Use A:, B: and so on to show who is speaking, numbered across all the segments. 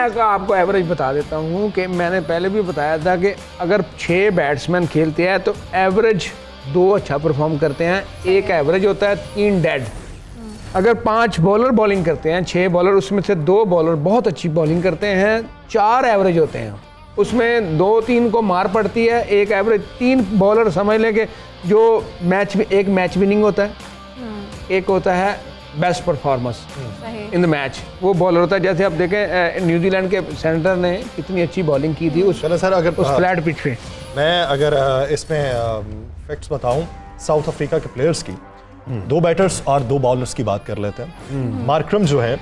A: मैं आपको एवरेज बता देता हूँ कि मैंने पहले भी बताया था कि अगर 6 बैट्समैन खेलते हैं तो एवरेज 2 अच्छा परफॉर्म करते हैं, 1 एवरेज होता है, 3 डेड। अगर 5 बॉलर बॉलिंग करते हैं, 6 बॉलर, उसमें से 2 बॉलर बहुत अच्छी बॉलिंग करते हैं, 4 एवरेज होते हैं। उसमें 2-3 को मार पड़ती है, 1 एवरेज, 3 बॉलर समझ लें कि जो मैच में एक मैच विनिंग होता है, एक होता है best performance in the match, वो बॉलर होता है। जैसे आप देखें न्यूजीलैंड के सेंटर ने कितनी अच्छी बॉलिंग की थी उस
B: सर अगर
A: उस फ्लैट पिच पे।
B: मैं अगर इसमें फैक्ट्स बताऊं साउथ अफ्रीका के प्लेयर्स की, 2 बैटर्स और 2 बॉलर्स की बात कर लेते हैं। मार्करम जो है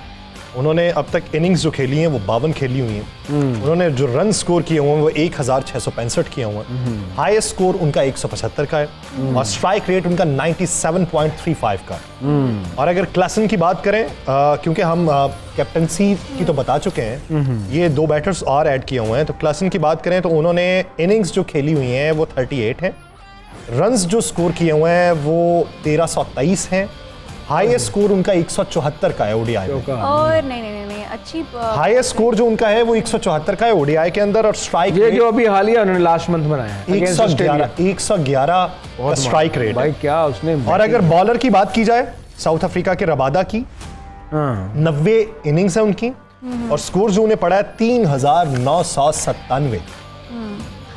B: उन्होंने अब तक इनिंग्स जो खेली हैं वो 52 खेली हुई हैं। उन्होंने जो रन स्कोर किए हुए हैं वो 1665 किए हुए हैं। हाईएस्ट स्कोर उनका 175 का है और स्ट्राइक रेट उनका 97.35 का है। और अगर क्लासन की बात करें, क्योंकि हम कैप्टनसी की तो बता चुके हैं, ये 2 बैटर्स और ऐड किए हुए हैं, तो क्लासन की बात करें तो उन्होंने इनिंग्स जो खेली हुई हैं वो 38 है, रन्स जो स्कोर किए हुए हैं वो 1323 हैं, हाईएस्ट स्कोर उनका 174 का है ओडीआई में।
C: और नहीं अच्छी
B: हाईएस्ट स्कोर जो उनका है वो 174 का है ओडीआई के अंदर। और स्ट्राइक
A: ये जो अभी हालिया उन्होंने लास्ट मंथ बनाया है
B: 111 का स्ट्राइक रेट
A: भाई, क्या उसने।
B: और अगर बॉलर की बात की जाए साउथ अफ्रीका के रबादा की, 90 इनिंग्स है उनकी और स्कोर जो उन्हें पड़ा है 3997,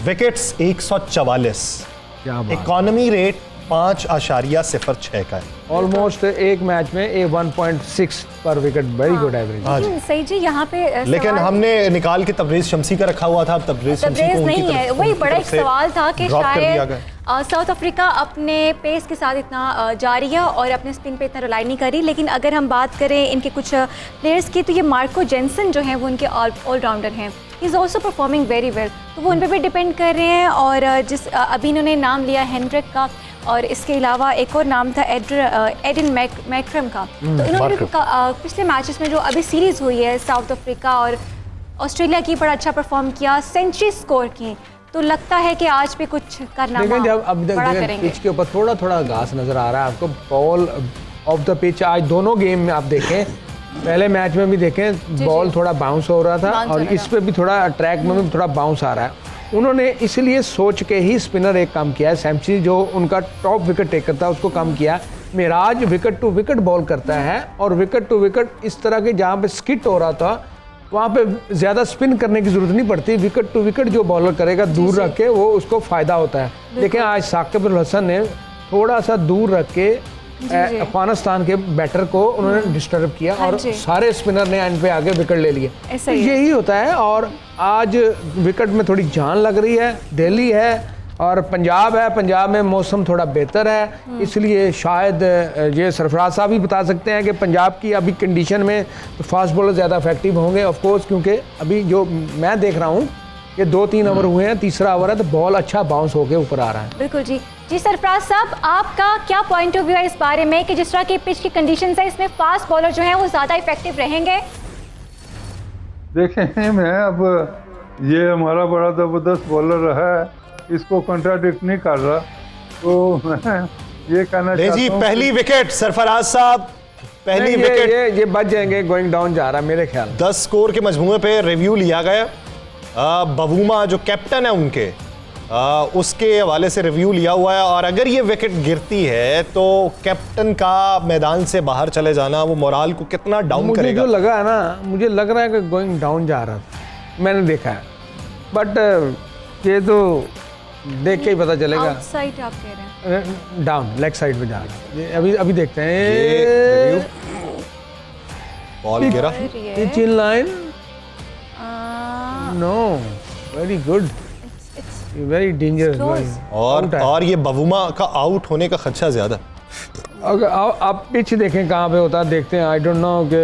B: विकेट्स 144, इकोनॉमी रेट 5.06 का है।
A: ऑलमोस्ट एक मैच में 1.6 पर विकेट, वेरी गुड एवरेज।
C: सही जी। यहाँ पे
B: लेकिन हमने निकाल के तबरेज शम्सी का रखा हुआ था, तबरेज शम्सी को
C: नहीं है, वही बड़ा एक सवाल था कि शायद साउथ अफ्रीका अपने पेस के साथ इतना जारी है और अपने स्पिन पे इतना रिलाई नहीं करी। लेकिन अगर हम बात करें इनके कुछ प्लेयर्स की, तो ये मार्को जेनसन जो हैं वो उनके ऑलराउंडर हैं, he is also performing very well, तो वो उन पर भी डिपेंड कर रहे हैं। और जिस अभी इन्होंने नाम लिया हेनड्रिक का, और इसके अलावा एक और नाम था एडन मैक्रम का, तो इन्होंने पिछले मैचेस में जो अभी सीरीज़ हुई है साउथ अफ्रीका और ऑस्ट्रेलिया की, बड़ा अच्छा परफॉर्म किया, सेंचुरी स्कोर की, तो लगता है कि आज भी कुछ करना
A: जब अब पिच के ऊपर थोड़ा थोड़ा घास नजर आ रहा है आपको, बॉल ऑफ द पिच आज दोनों गेम में आप देखें, पहले मैच में भी देखें बॉल थोड़ा बाउंस हो रहा था और इस पे भी थोड़ा ट्रैक में भी थोड़ा बाउंस आ रहा है। उन्होंने इसलिए सोच के ही स्पिनर एक काम किया है, सैमसी जो उनका टॉप विकेट टेकर था उसको काम किया, Miraz wicket to wicket ball करता है और विकेट टू विकेट इस तरह के जहाँ पे स्किट हो रहा था वहाँ पे ज़्यादा स्पिन करने की ज़रूरत नहीं पड़ती, विकेट टू विकेट जो बॉलर करेगा दूर रख के वो उसको फ़ायदा होता है। लेकिन आज साकिब अल हसन ने थोड़ा सा दूर रख के अफगानिस्तान के बैटर को उन्होंने डिस्टर्ब किया और सारे स्पिनर ने एंड पे आगे विकेट ले लिए, तो यही होता है। और आज विकेट में थोड़ी जान लग रही है, दिल्ली है और पंजाब है, पंजाब में मौसम थोड़ा बेहतर है, इसलिए शायद ये सरफराज साहब ही बता सकते हैं कि पंजाब की अभी कंडीशन में तो फास्ट बॉलर ज़्यादा इफेक्टिव होंगे ऑफ कोर्स, क्योंकि अभी जो मैं देख रहा हूँ ये 2-3 ओवर हुए हैं, तीसरा ओवर है तो बॉल अच्छा बाउंस होके ऊपर आ रहा है।
C: बिल्कुल जी। जी सरफराज साहब, आपका क्या पॉइंट ऑफ व्यू है इस बारे में कि जिस तरह की पिच की कंडीशंस है इसमें फास्ट बॉलर जो हैं वो ज़्यादा इफेक्टिव रहेंगे?
D: देखें, मैं अब ये हमारा बड़ा ज़बरदस्त बॉलर है, इसको कंट्राडिक्ट नहीं कर रहा, तो मैं ये कहना चाहता हूं
B: पहली विकेट सरफराज साहब, पहली विकेट
A: ये बच जाएंगे, गोइंग डाउन जा रहा है मेरे ख्याल।
B: 10 स्कोर के मजमूए पे रिव्यू लिया गया, बवूमा जो कैप्टन है उनके उसके हवाले से रिव्यू लिया हुआ है, और अगर ये विकेट गिरती है तो कैप्टन का मैदान से बाहर चले जाना वो मोराल को कितना डाउन करेगा।
A: मुझे जो लगा है ना, मुझे लग रहा है कि गोइंग डाउन जा रहा था, मैंने देखा है, बट ये तो देख के ही पता चलेगा।
C: आउटसाइड आप कह रहे हैं,
A: डाउन लेग साइड पे जा रहा है, ये अभी देखते हैं।
B: बॉल गिरा,
A: pitch in line, no, very good, very dangerous.
B: और ये बवूमा का आउट होने का खदशा ज्यादा।
A: अगर आप पिच देखें कहाँ पे होता है, देखते हैं, आई डोंट नो कि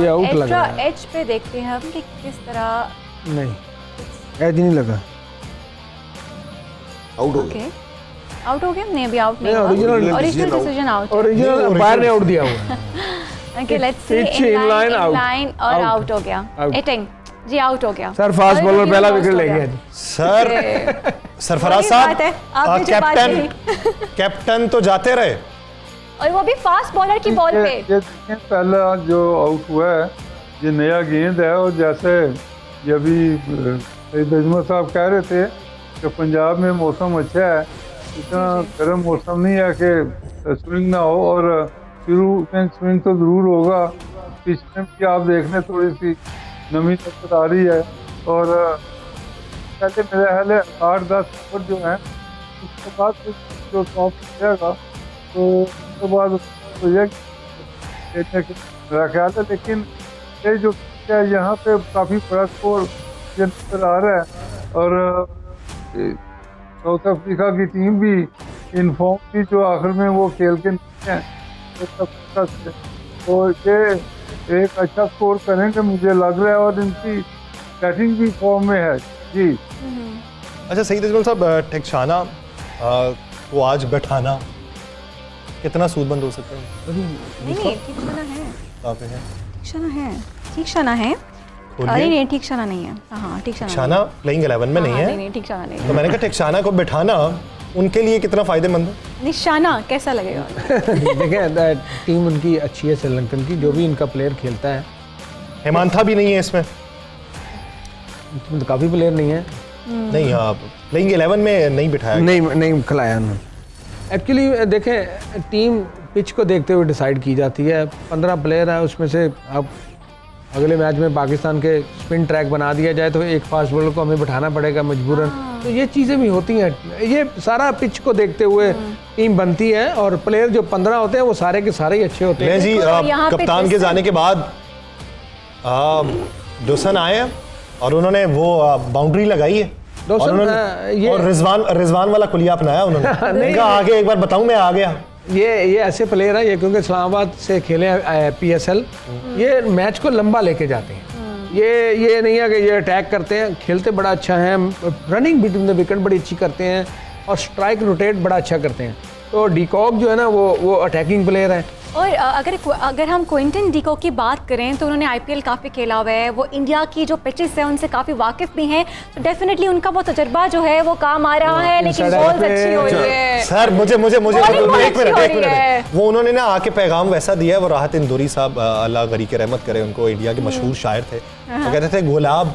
A: ये आउट लग रहा है।
C: एज पे देखते हैं हम कि किस तरह,
A: नहीं एज नहीं लगा,
B: आउट हो गया।
C: आउट हो गया? नहीं अभी आउट नहीं,
A: original
C: decision out,
A: original umpire ने आउट दिया हुआ है।
C: Okay let's see, in line और आउट हो गया, हिटिंग जी, आउट हो गया
A: सर, फास्ट बॉलर पहला विकेट ले गया
B: सर। सरफराज साहब, कैप्टन तो जाते रहे
C: और वो भी फास्ट बॉलर की बॉल पे।
D: ये पहला जो आउट हुआ है ये नया गेंद है। और जैसे ये अभी अजमत साहब कह रहे थे कि पंजाब में मौसम अच्छा है, इतना गर्म मौसम नहीं है कि स्विंग ना हो, और स्विंग तो ज़रूर होगा। पिच में भी आप देख लें थोड़ी सी नमी नजर आ रही है। और पहले मेरा ख्याल है 8-10 फुट जो है, उसके बाद जो टॉप जाएगा तो उसके बाद मेरा ख्याल है। लेकिन ये जो है यहाँ पे काफ़ी बड़ा स्कोर नजर आ रहा है। और साउथ अफ्रीका की टीम भी इनफॉर्म थी, जो आखिर में वो खेल के नहीं हैं साउथ अफ्रीका से, तो ये एक अच्छा स्कोर करेंगे मुझे लग रहा है। और इनकी बैटिंग भी फॉर्म में है जी।
B: अच्छा सईद अजमल साहब, टेक्शाना को आज बैठाना कितना सूदमंद हो सकता है?
C: नहीं, ठीक शाना है,
B: कहाँ पे है?
C: ठीक शाना है, ठीक शाना है। अरे नहीं, ठीक शाना नहीं है। हाँ, ठीक शाना
B: टेक्शाना प्लेइंग 11 में नहीं है।
C: नहीं, ठीक शाना नहीं
B: तो मैंने कहा टेक्शाना को बैठाना उनके लिए कितना फायदेमंद है?
C: निशाना कैसा लगेगा?
A: देखें, टीम उनकी अच्छी है श्रीलंकन की, जो भी इनका प्लेयर खेलता है।
B: हेमांथा भी नहीं है इसमें?
A: तो काफ़ी प्लेयर नहीं है।
B: नहीं, हाँ, प्लेइंग 11 में नहीं बिठाया।
A: नहीं खिलाया उन्होंने। एक्चुअली देखें, टीम पिच को देखते हुए डिसाइड की जाती है। 15 प्लेयर है, उसमें से अब अगले मैच में पाकिस्तान के स्पिन ट्रैक बना दिया जाए तो एक फास्ट बॉलर को हमें बैठाना पड़ेगा मजबूरन। तो ये चीज़ें भी होती हैं। ये सारा पिच को देखते हुए टीम बनती है, और प्लेयर जो 15 होते हैं वो सारे के सारे ही अच्छे होते हैं।
B: जी, कप्तान के जाने के बाद डोसन आए हैं और उन्होंने वो बाउंड्री लगाई है, और रिजवान वाला कुलिया अपनाया उन्होंने। इनका आगे एक बार बताऊं, मैं आ गया।
A: ये ऐसे प्लेयर हैं, ये क्योंकि इस्लामाबाद से खेले हैं PSL, ये मैच को लंबा लेके जाते हैं। ये नहीं है कि ये अटैक करते हैं, खेलते बड़ा अच्छा है, रनिंग बिटवीन द विकेट बड़ी अच्छी करते हैं, और स्ट्राइक रोटेट बड़ा अच्छा करते हैं। तो डीकॉक जो है ना, वो अटैकिंग प्लेयर है।
C: और अगर हम क्विंटन डीकॉक की बात करें तो उन्होंने IPL काफ़ी खेला हुआ है, वो इंडिया की जो पिचेस है उनसे काफ़ी वाकिफ भी हैं, तो डेफिनेटली उनका वो तजर्बा जो है वो काम आ रहा है। लेकिन बॉल्स अच्छी हो रही है
B: सर। मुझे एक मिनट, वो उन्होंने ना आके पैगाम वैसा दिया है। वो राहत इंदौरी साहब, अल्लाह गरी के रहमत करे उनको, इंडिया के मशहूर शायर थे। वो कहते थे गुलाब,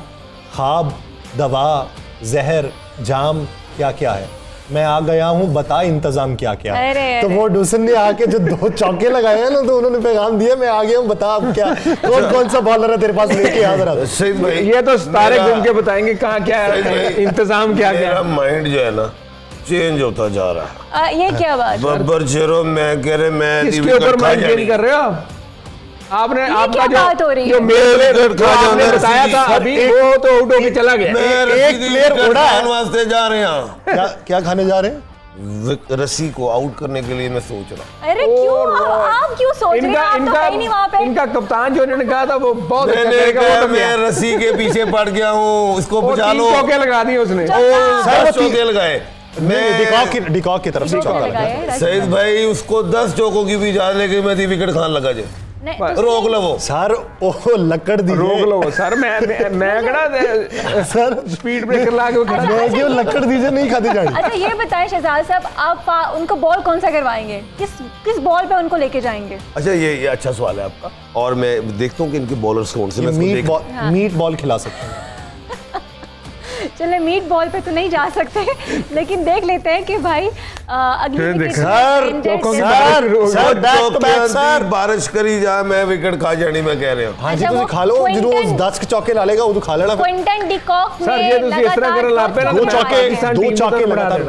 B: ख्वाब, दवा, जहर, जाम क्या क्या है, मैं आ गया हूँ, बता इंतजाम क्या क्या। तो वो डोसन ने आके जो 2 चौके लगाए हैं ना, तो उन्होंने पैगाम दिया, मैं आ गया हूँ, बता अब क्या कौन सा बॉलर है तेरे पास, लेके आ जरा।
A: ये तो तारे घूम के बताएंगे कहाँ क्या है, इंतजाम क्या क्या।
E: मेरा माइंड जो है ना चेंज होता जा रहा है।
C: ये क्या बात?
E: बब्बर शेरो, मैं कह रहे मैं
A: इसके ऊपर माइंड चेंज कर रहे हो आपने? आपका जो
E: मेरे
A: आपने बताया था अभी, वो तो आउट होके चला गया।
B: एक प्लेयर उड़ा है
E: वास्ते जा रहे हैं।
B: क्या खाने जा रहे हैं?
E: रस्सी को आउट करने के लिए मैं सोच रहा।
C: अरे क्यों आप क्यों सोच रहे हैं? आप तो है नहीं वहाँ पे।
A: इनका कप्तान जो इन्होंने कहा था वो बहुत अच्छा
E: मैंने
A: करेगा।
E: कहा मैं रस्सी के पीछे पड़ गया हूँ, इसको बचा लो।
A: 3 चौके लगा दिए उसने।
E: 10 चौके लगाए।
B: मैं डिकॉक की तरफ से चौका
C: लगाया।
E: सईद भाई उसको 10 चौकों की भी इजाजत लेके मैं विकेट खान लगा जाए। रोक लो वो
B: सर, ओ लकड़ दी,
A: रोक लो सर। मैं कड़ा
B: सर
A: स्पीड ब्रेकर ला के खड़ा।
B: मैं क्यों लकड़ दीजिए नहीं खाती जानी।
C: अच्छा ये बताएं शहजाद साहब, आप उनको बॉल कौन सा करवाएंगे, किस बॉल पे उनको लेके जाएंगे?
E: अच्छा ये अच्छा सवाल है आपका, और मैं देखता हूँ कि इनके बॉलर्स कौन से।
B: मीट बॉल खिला सकते हैं।
C: चले मीट बॉल पे तो नहीं जा सकते, लेकिन देख लेते हैं कि भाई अगली
E: सर बारिश करी जा, मैं विकेट खा जानी, मैं कह रहा हूँ।
B: हाँ जी, तुम खा लो, जो 10 के चौके ला लेगा वो तो खा लेना।
C: क्विंटन डीकॉक
A: सर ये तो इस तरह कर लापे ना,
B: 2 चौके लगातार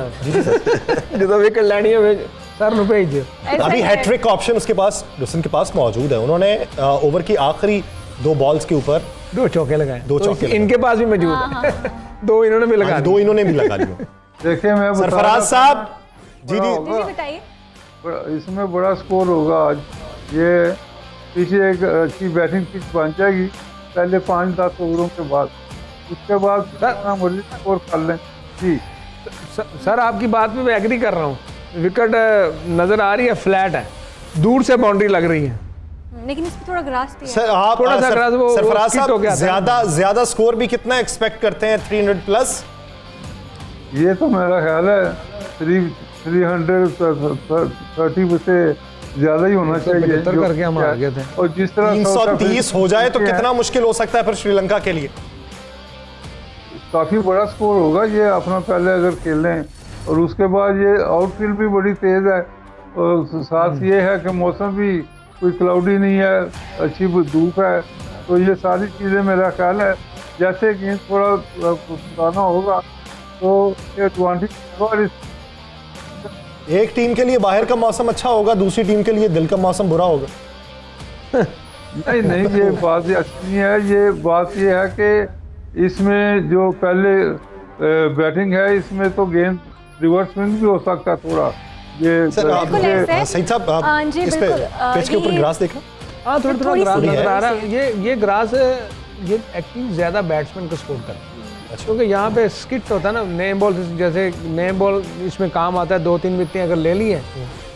A: जो विकेट लेनी है सर नु भेज दियो।
B: अभी हैट्रिक का ऑप्शन उसके पास, डोसन के पास मौजूद है। उन्होंने ओवर की आखिरी 2 बॉल्स के ऊपर
A: 2 चौके लगाए।
B: 2 चौके
A: इनके पास भी मौजूद है। 2 इन्होंने भी लगा,
B: 2 इन्होंने भी लगा दिए।
D: देखिए मैं
B: सरफराज साहब जी
C: बताइए,
D: इसमें बड़ा स्कोर होगा आज। ये पीछे एक अच्छी बैटिंग पिच बन जाएगी पहले 5-10 ओवरों के बाद, उसके बाद मुझे स्कोर कर लें जी।
A: सर आपकी बात पे मैं एग्री कर रहा हूँ। विकेट नजर आ रही है, फ्लैट है, दूर से बाउंड्री लग रही है,
C: लेकिन इसमें थोड़ा ग्रास भी है।
B: सर आप
A: थोड़ा सा ग्रास वो
B: सरफराज साहब
A: ज्यादा
B: ज्यादा स्कोर भी कितना एक्सपेक्ट करते हैं? 300 प्लस?
D: ये तो मेरा ख्याल है 330 से ज्यादा ही होना चाहिए
A: 75 करके हम आ गए थे।
D: और जिस तरह
B: 330 हो जाए तो कितना मुश्किल हो सकता है फिर श्रीलंका के लिए?
D: काफी बड़ा स्कोर होगा ये अपना पहले अगर खेलें, और उसके बाद ये आउटफील्ड भी बड़ी तेज है, और साथ ये है कि मौसम भी कोई क्लाउडी नहीं है, अच्छी धूप है, तो ये सारी चीज़ें मेरा ख्याल है जैसे गेंद थोड़ा पुराना होगा तो ये एडवांटेज और
B: एक टीम के लिए बाहर का मौसम अच्छा होगा, दूसरी टीम के लिए दिल का मौसम बुरा होगा।
D: नहीं ये बात अच्छी नहीं है। ये बात ये है कि इसमें जो पहले बैटिंग है इसमें तो गेंद रिवर्स स्विंग भी हो सकता है थोड़ा। ये
B: सर
C: बिल्कुल ऐसे है।
B: सही साहब, आप
C: जी,
B: इस पे
C: बिल्कुल,
B: पिच के ऊपर
C: ये-
B: ग्रास देखा?
A: हाँ थोड़ा
C: थोड़ी
A: ग्रास
C: सी
A: नजर आ रहा
C: है।
A: है। ये ग्रास ये एक्चुअली ज्यादा बैट्समैन को सपोर्ट करता है, क्योंकि यहाँ पे स्किट होता है ना, नए बॉल जैसे नए बॉल इसमें काम आता है, 2-3 विकेटें अगर ले लिए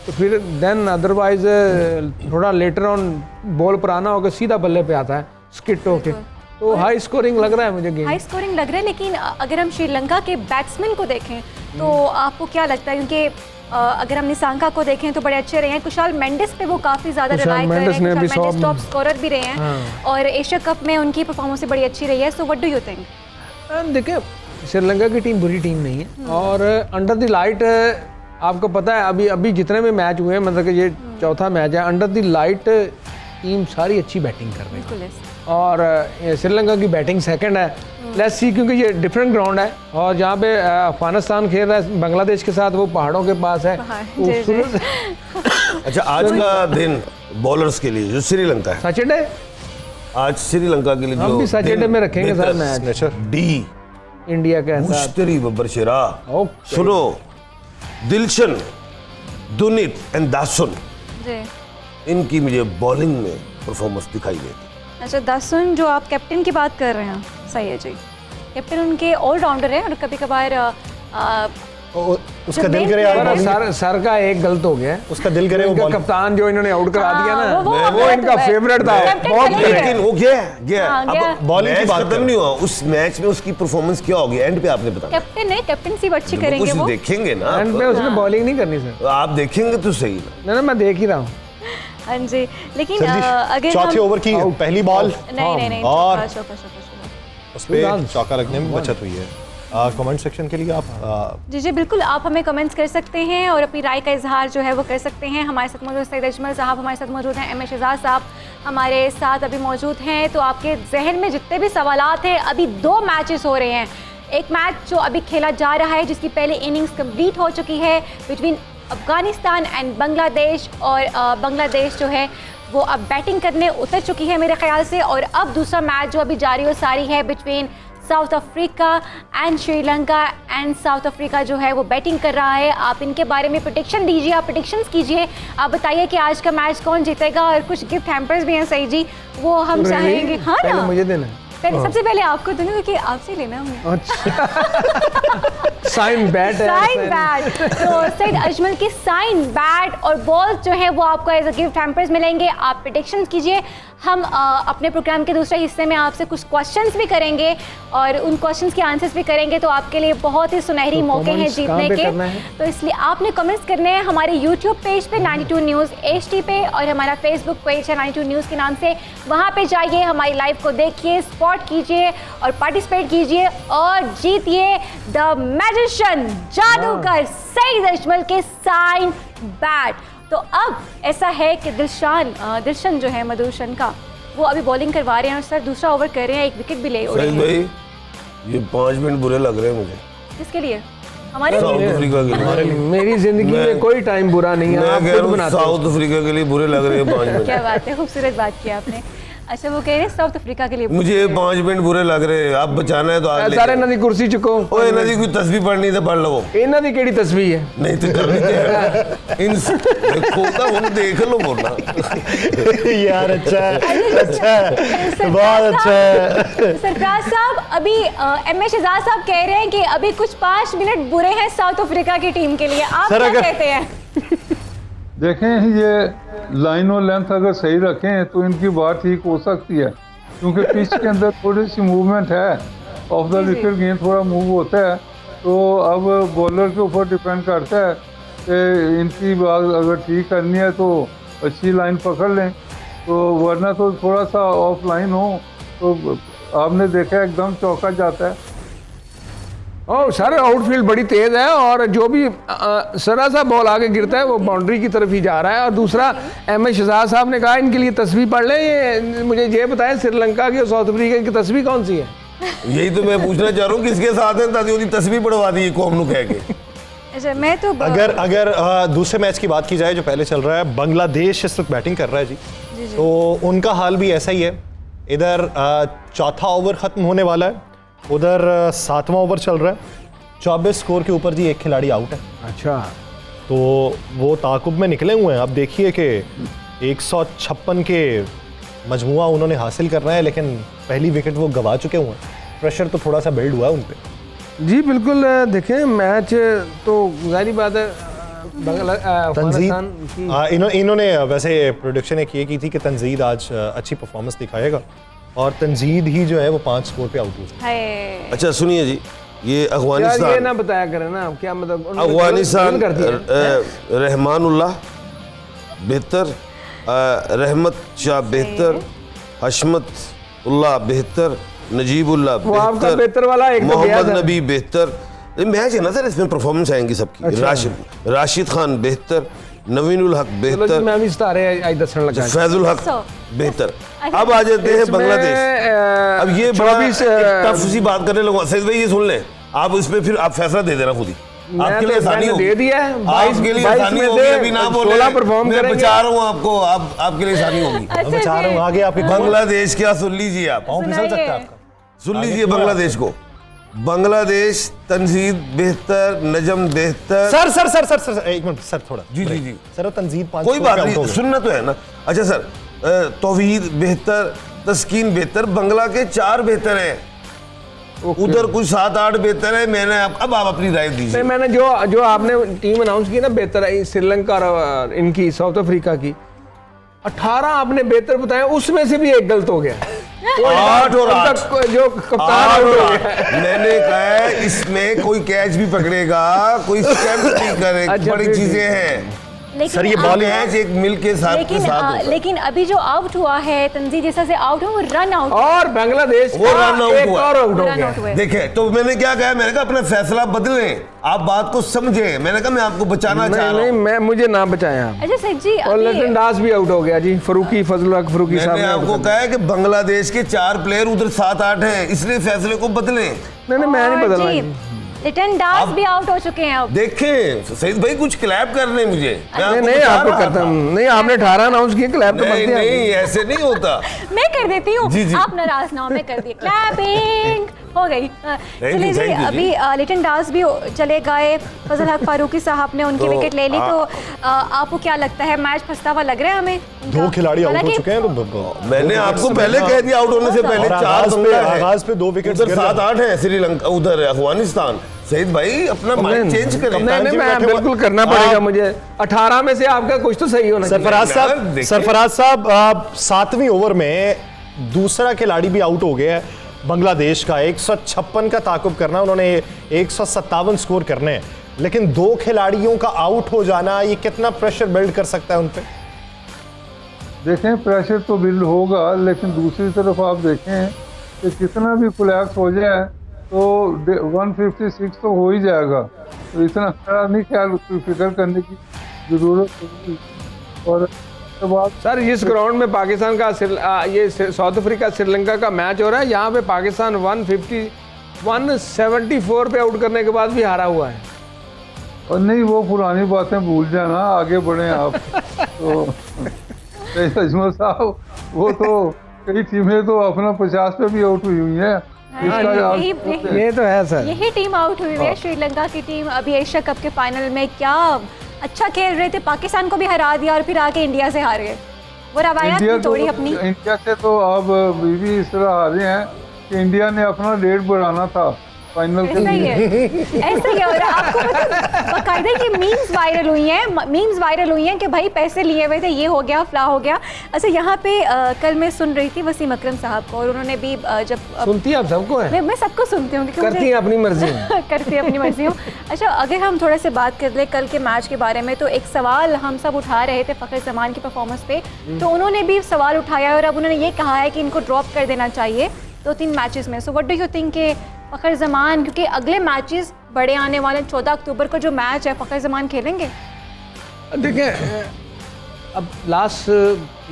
A: तो फिर देन अदरवाइज थोड़ा लेटर ऑन बॉल पुराना होकर सीधा बल्ले पे आता है स्किट होके, तो हाई स्कोरिंग लग रहा है मुझे गेम।
C: हाई स्कोरिंग लग रहा है, लेकिन अगर हम श्रीलंका के बैट्समैन को देखें तो आपको क्या लगता है? क्योंकि अगर हम निसांका को देखें तो बड़े अच्छे रहे हैं, कुशाल मेंडिस पे वो काफ़ी ज़्यादा
A: कुशाल
C: रिलाई कर रहे
A: मेंडिस
C: हैं,
A: ने भी
C: कुशाल मेंडिस
A: 100
C: टॉप स्कोरर भी रहे हैं और एशिया कप में उनकी परफॉर्मेंस बड़ी अच्छी रही है। So what do you think?
A: देखिए श्रीलंका की टीम बुरी टीम नहीं है, और अंडर द लाइट आपको पता है अभी जितने भी मैच हुए हैं, मतलब कि ये चौथा मैच है, अंडर द लाइट टीम सारी अच्छी बैटिंग कर रही है,
C: बिल्कुल ऐसे।
A: और श्रीलंका की बैटिंग सेकंड है। लेट्स सी, क्योंकि ये डिफरेंट ग्राउंड है, और जहाँ पे अफगानिस्तान खेल रहा है बांग्लादेश के साथ, वो पहाड़ों के पास है,
C: जी, जी।
A: खूबसूरत।
E: अच्छा, आज का दिन बॉलर्स के लिए जो श्रीलंका है,
A: सैटरडे
E: आज श्रीलंका के लिए
A: हम
E: जो
A: भी सैटरडे
E: दिन
A: में रखेंगे sir match
B: nature
E: D
A: India के साथ।
E: मुश्तरी बब्बर शिरा,
A: ओके।
E: सुनो, दिलशन, दुनित एंड दासुन,
C: जी।
E: इनकी मुझे बॉलिंग में परफॉर्मेंस दिखाई देती।
C: अच्छा, दासुन जो आप कैप्टन की बात कर रहे हैं, सही है जी। कैप्टन उनके ऑलराउंडर है और कभी कभार
B: उसका दिल करे यार
A: पर
B: bowling-
A: सर का एक गलत हो गया है,
B: उसका दिल करे वो
A: इनका
B: बॉल
A: कप्तान जो इन्होंने आउट करा दिया
C: हाँ,
A: ना,
C: वो
A: वो इनका फेवरेट था,
C: कैप्टन
A: बहुत
C: चले गए।
A: great।
E: लेकिन वो गया
C: हाँ, गया।
E: अब
B: बॉलिंग की
E: मैच
B: बात
E: खत्म
B: कर।
E: नहीं हुआ, उस मैच में उसकी परफॉर्मेंस क्या होगी एंड पे आपने बताया।
C: कैप्टन है, कैप्टनसी अच्छी करेंगे
E: कुछ
C: वो।
E: देखेंगे ना
A: एंड पे उसने बॉलिंग नहीं करनी सर।
E: आप देखेंगे तो सही ना।
A: ना मैं देख ही रहा हूँ।
C: हाँ जी, लेकिन
B: सर जी,
C: अगर
B: चौथे
C: हम
B: ओवर की पहली बॉल
C: नहीं
B: और
C: चौका, चौका।
B: उस पे
A: runs।
B: चौका लगने में बचत हुई है। कमेंट सेक्शन के लिए आप
C: जी बिल्कुल, आप हमें कमेंट्स कर सकते हैं और अपनी राय का इजहार जो है वो कर सकते हैं। हमारे साथ मौजूद सईद अजमल साहब हमारे साथ मौजूद हैं, एम ए शहजाद साहब हमारे साथ अभी मौजूद हैं। तो आपके जहन में जितने भी सवालात हैं, अभी 2 मैचेस हो रहे हैं। एक मैच जो अभी खेला जा रहा है जिसकी पहली इनिंग्स कंप्लीट हो चुकी है बिटवीन अफगानिस्तान एंड बांग्लादेश, और बांग्लादेश जो है वो अब बैटिंग करने उतर चुकी है मेरे ख्याल से। और अब दूसरा मैच जो अभी जारी हो सारी है between south Africa and Sri Lanka, and south Africa जो है वो बैटिंग कर रहा है। आप इनके बारे में प्रेडिक्शन दीजिए, आप प्रेडिक्शंस कीजिए, आप बताइए कि आज का मैच कौन जीतेगा। और कुछ गिफ्ट हैम्पर्स भी हैं सही जी, वो हम चाहेंगे। हाँ
A: पहले
C: ना,
A: मुझे देना है।
C: पहले सबसे पहले आपको दूंगा क्योंकि आपसे लेना है हमें।
A: अच्छा साइन बैट है,
C: साइन बैट, तो सईद अजमल की साइन बैट और बॉल जो है वो आपको एज अ गिफ्ट हैम्पर्स मिलेंगे। आप प्रेडिक्शन कीजिए। हम अपने प्रोग्राम के दूसरे हिस्से में आपसे कुछ क्वेश्चंस भी करेंगे और उन क्वेश्चंस के आंसर्स भी करेंगे, तो आपके लिए बहुत ही सुनहरी
A: तो
C: मौके हैं
A: comments कहाँ
C: जीतने
A: पे
C: के।
A: करना है?
C: तो इसलिए आपने कमेंट्स करने हैं हमारे यूट्यूब पेज पे 92 न्यूज़ HD पे, और हमारा फेसबुक पेज है 92 न्यूज़ के नाम से। वहाँ पे जाइए, हमारी लाइव को देखिए, सपोर्ट कीजिए और पार्टिसिपेट कीजिए और जीतिए द मैजिशियन जादूगर सईद अजमल के साइन बैट। तो अब ऐसा है कि दिलशन जो है मधुशन का, वो अभी बॉलिंग करवा रहे हैं और सर दूसरा ओवर कर रहे हैं, एक विकेट भी ले उड़े
E: सईद
C: हैं।
E: भाई, ये 5 मिनट बुरे लग रहे हैं मुझे
C: किसके लिए? हमारे
E: साउथ
C: लिए?
E: अफ्रीका के लिए।
A: मेरी जिंदगी में कोई टाइम बुरा नहीं है,
E: मैं
A: आप
E: कह
A: खुद
E: रहा हूँ
A: बनाते हो।
E: साउथ अफ्रीका के लिए बुरे लग रहे हैं 5 मिनट।
C: क्या बात है, खूबसूरत बात की आपने। अच्छा, वो कह रहे हैं साउथ अफ्रीका के लिए
E: मुझे 5 मिनट बुरे लग रहे हैं। आप बचाना है तो आज
A: सारे इन्हों दी कुर्सी चुको।
E: ओए इन्हों दी कोई तस्वीर पढ़नी तो पढ़ लो।
A: इन्हों दी केड़ी तस्वीर है?
E: नहीं तो करनी तो है। इन देखो तो हम देख लो बोलना।
B: यार अच्छा है, अच्छा है, बहुत अच्छा है।
C: सरफराज साहब, अभी एम ए शहजाद साहब कह रहे हैं कि अभी कुछ 5 मिनट बुरे हैं साउथ अफ्रीका की टीम के लिए, आप
B: सर,
C: क्या
B: अगर-
C: कहते हैं?
D: देखें, ये लाइन और लेंथ अगर सही रखें तो इनकी बात ठीक हो सकती है, क्योंकि पिच के अंदर थोड़ी सी मूवमेंट है, ऑफ द विकेट गेंद थोड़ा मूव होता है, तो अब बॉलर के ऊपर डिपेंड करता है कि इनकी बात अगर ठीक करनी है तो अच्छी लाइन पकड़ लें, तो वरना तो थोड़ा सा ऑफ लाइन हो तो आपने देखा एकदम चौका जाता है।
A: और सर आउटफील्ड बड़ी तेज है और जो भी सरा सा बॉल आगे गिरता है वो बाउंड्री की तरफ ही जा रहा है। और दूसरा एम एस शहजाद साहब ने कहा इनके लिए तस्वीर पढ़ लें, ये मुझे ये बताएं श्रीलंका की और साउथ अफ्रीका की तस्वीर कौन सी है?
E: यही तो मैं पूछना चाह रहा हूँ किसके साथ है ताकि उनकी तस्वीर पढ़वा दी कौम नु कह के।
C: अच्छा, मैं तो
B: अगर दूसरे मैच की बात की जाए जो पहले चल रहा है, बांग्लादेश इस वक्त बैटिंग कर रहा है जी, तो उनका हाल भी ऐसा ही है। इधर चौथा ओवर खत्म होने वाला है, उधर 7वां ओवर चल रहा है, 24 स्कोर के ऊपर जी एक खिलाड़ी आउट है।
A: अच्छा,
B: तो वो ताकुब में निकले हुए हैं। अब देखिए कि 156 के मजमुआ उन्होंने हासिल करना है, लेकिन पहली विकेट वो गंवा चुके हुए हैं। प्रेशर तो थोड़ा सा बिल्ड हुआ है उन पे।
A: जी बिल्कुल। देखें मैच तो जाहिर बात है
B: तंजीद इन्होंने वैसे प्रोडिक्शन एक ये की थी कि तंजीद आज अच्छी परफॉर्मेंस दिखाएगा और तंजीद ही जो है वो 5 स्कोर पे आउट हुई।
E: अच्छा सुनिए जी, ये अफगानिस्तान,
A: ये ना बताया करें ना क्या मतलब,
E: अफगानिस्तान रहमानुल्लाह बेहतर, रहमत शाह बेहतर, हशमत उल्लाह बेहतर, नजीबुल्लाह
A: बेहतर वाला एक
E: मोहम्मद नबी बेहतर। मैच है ना सर, इसमें परफॉर्मेंस आएंगी सबकी। अच्छा। राशिद खान बेहतर, नवीनुल हक बेहतर,
A: मैं भी सितारे आज दसने लगा,
E: फैजुल हक बेहतर। अब आ जाते हैं बांग्लादेश। अब ये बड़ा टफ सी बात करने लगा सैयद भाई, ये सुन लें आप, इसमें फिर आप फैसला दे देना खुद ही, आपके लिए आसानी होगी।
A: दे दिया है,
E: आपके लिए आसानी होगी, अभी ना बोले, मैं बचा रहा हूँ आपको, आपके लिए आसानी होगी।
B: बचा रहा हूँ आगे आपके।
E: बांग्लादेश क्या सुन लीजिए आप,
B: पाँव फिसल सकता है आपका।
E: सुन लीजिए बांग्लादेश को। बांग्लादेश तंजीद बेहतर, नजम बेहतर।
B: सर एक मिनट सर, थोड़ा
E: जी जी जी
B: सर, तंजीद 5
E: कोई बात नहीं, सुनना तो है ना। अच्छा सर, तौहीद बेहतर, तस्कीन बेहतर, बांग्ला के 4 बेहतर हैं, उधर कुछ 7-8 बेहतर है। मैंने अब आप अपनी राय दीजिए।
A: मैंने जो आपने टीम अनाउंस की ना बेहतर है, श्रीलंका और इनकी साउथ अफ्रीका की 18 आपने बेहतर बताया, उसमें से भी एक गलत हो गया।
E: 8 और 8
A: जो कप्तान आउट हो गया।
E: मैंने कहा है इसमें कोई कैच भी पकड़ेगा, कोई स्टैम्प नहीं करेगा, बड़ी चीजें हैं सर। ये बॉल मैच एक मिल के साथ
C: लेकिन अभी जो आउट हुआ है तंजीद जैसा से आउट हुआ, वो रन आउट,
A: और बांग्लादेश
E: वो रन आउट
C: हुआ।
E: देखे तो मैंने क्या कहा, मैंने कहा अपना फैसला बदलें, आप बात को समझें। मैंने कहा मैं आपको बचाना चाह रहा हूं।
A: मैं मुझे ना बचाया।
C: अच्छा सैयद जी,
A: और लिटन दास भी आउट हो गया जी, फरूकी फजल हक फरूकी साहब ने
E: आपको कहा है कि बांग्लादेश के 4 प्लेयर उधर 7-8 हैं, इसलिए फैसले को बदलें।
A: नहीं मैं नहीं बदलना।
C: लिटन दास भी आउट हो चुके हैं अब।
E: देखें सैयद भाई कुछ क्लैप करने मुझे,
A: नहीं आपको करता हूं। नहीं आपने 18 अनाउंस किए, क्लैप तो बनते हैं।
E: नहीं ऐसे नहीं होता।
C: मैं कर देती हूँ, आप नाराज ना हो, मैं कर दी क्लैपिंग हो गई। चलिए जी, अभी लिटन दास भी चले गए, फजल हक फारूकी साहब ने उनकी विकेट ले ली। तो आपको क्या लगता है, मैच फंसता हुआ लग रहा है हमें?
B: 2 खिलाड़ी आउट हो चुके हैं। तो
E: मैंने आपको पहले कह दिया आउट होने से पहले 4
B: आगाज पे 2 विकेट,
E: उधर 7-8 है श्रीलंका, उधर अफगानिस्तान। सैयद भाई अपना माइंड चेंज करें।
A: नहीं मैं बिल्कुल करना पड़ेगा मुझे। 18 में से आपका कुछ तो सही होना
B: चाहिए। सरफराज साहब 7वीं ओवर में दूसरा खिलाड़ी भी आउट हो गया है बांग्लादेश का। 156 का ताकुब करना, उन्होंने 157 स्कोर करने हैं, लेकिन 2 खिलाड़ियों का आउट हो जाना ये कितना प्रेशर बिल्ड कर सकता है उन पे?
D: देखें प्रेशर तो बिल्ड होगा, लेकिन दूसरी तरफ आप देखें कि कितना भी कोलैप्स हो जाए तो 156 तो हो ही जाएगा, तो इतना खरा नहीं ख्याल फिक्र करने की जरूरत होगी। और
A: सर इस ग्राउंड में पाकिस्तान का ये साउथ अफ्रीका श्रीलंका का मैच हो रहा है, यहाँ पे पाकिस्तान 174 पे आउट करने के बाद भी हारा हुआ है।
D: और नहीं वो पुरानी बातें भूल जाना, आगे बढ़े आप। तो अजमल साहब वो तो कई टीमें तो अपना 50 पे भी आउट हुई है।
A: ये तो है सर,
C: यही टीम आउट हुई है श्रीलंका की टीम। अभी एशिया कप के फाइनल में क्या अच्छा खेल रहे थे, पाकिस्तान को भी हरा दिया और फिर आके इंडिया से हार गए। वो रवायत भी तोड़ी अपनी।
D: इंडिया से तो अब भी इस तरह हारे हैं कि इंडिया ने अपना रेट बढ़ाना था फाइनल
C: ऐसा ही है, ऐसा ही है। और आपको मतलब बाकायदा ये मीम्स वायरल हुई हैं कि भाई पैसे लिए हुए थे, ये हो गया, फ्ला हो गया। अच्छा, यहाँ पे कल मैं सुन रही थी वसीम अकरम साहब को, और उन्होंने भी जब
A: सुनती है आप सबको है?
C: मैं सबको सुनती हूँ,
A: करती हैं अपनी मर्जी
C: करती है अपनी मर्जी हूँ। अच्छा, अगर हम थोड़ा से बात कर ले कल के मैच के बारे में, तो एक सवाल हम सब उठा रहे थे फ़खर ज़मान की परफॉर्मेंस पे, तो उन्होंने भी सवाल उठाया और अब उन्होंने ये कहा है कि इनको ड्रॉप कर देना चाहिए 2-3 मैचेस में। So what do you think कि फ़खर ज़मान, क्योंकि अगले मैचेस बड़े आने वाले 14 अक्टूबर को जो मैच है, फ़खर ज़मान खेलेंगे?
A: देखिए, अब लास्ट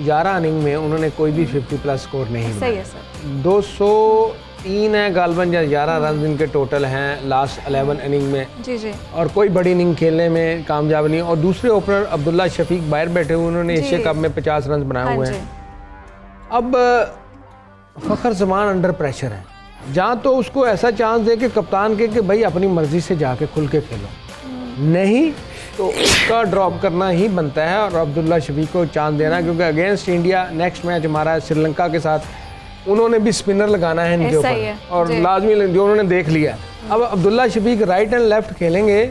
A: 11 इनिंग में उन्होंने कोई भी 50 प्लस स्कोर नहीं
C: सही है सर।
A: 203 है गालबन, या 11 रन इनके टोटल हैं लास्ट 11 इनिंग में,
C: जी जी
A: और कोई बड़ी इनिंग खेलने में कामयाब नहीं। और दूसरे ओपनर अब्दुल्ला शफीक बाहर बैठे हुए, उन्होंने एशिया कप में 50 रन बनाए
C: हाँ
A: हुए
C: जी।
A: हैं। अब फ़खर ज़मान अंडर प्रेशर है, जहाँ तो उसको ऐसा चांस दे कि कप्तान के कि भाई अपनी मर्जी से जाके खुल के खेलो, नहीं तो उसका ड्रॉप करना ही बनता है और अब्दुल्ला शफीक को चांस देना, क्योंकि अगेंस्ट इंडिया नेक्स्ट मैच हमारा है श्रीलंका के साथ, उन्होंने भी स्पिनर लगाना है इनके
C: ऐसा ही है,
A: ऊपर, और
C: जी।
A: लाजमी जो उन्होंने देख लिया है। अब Abdullah Shafique right and left खेलेंगे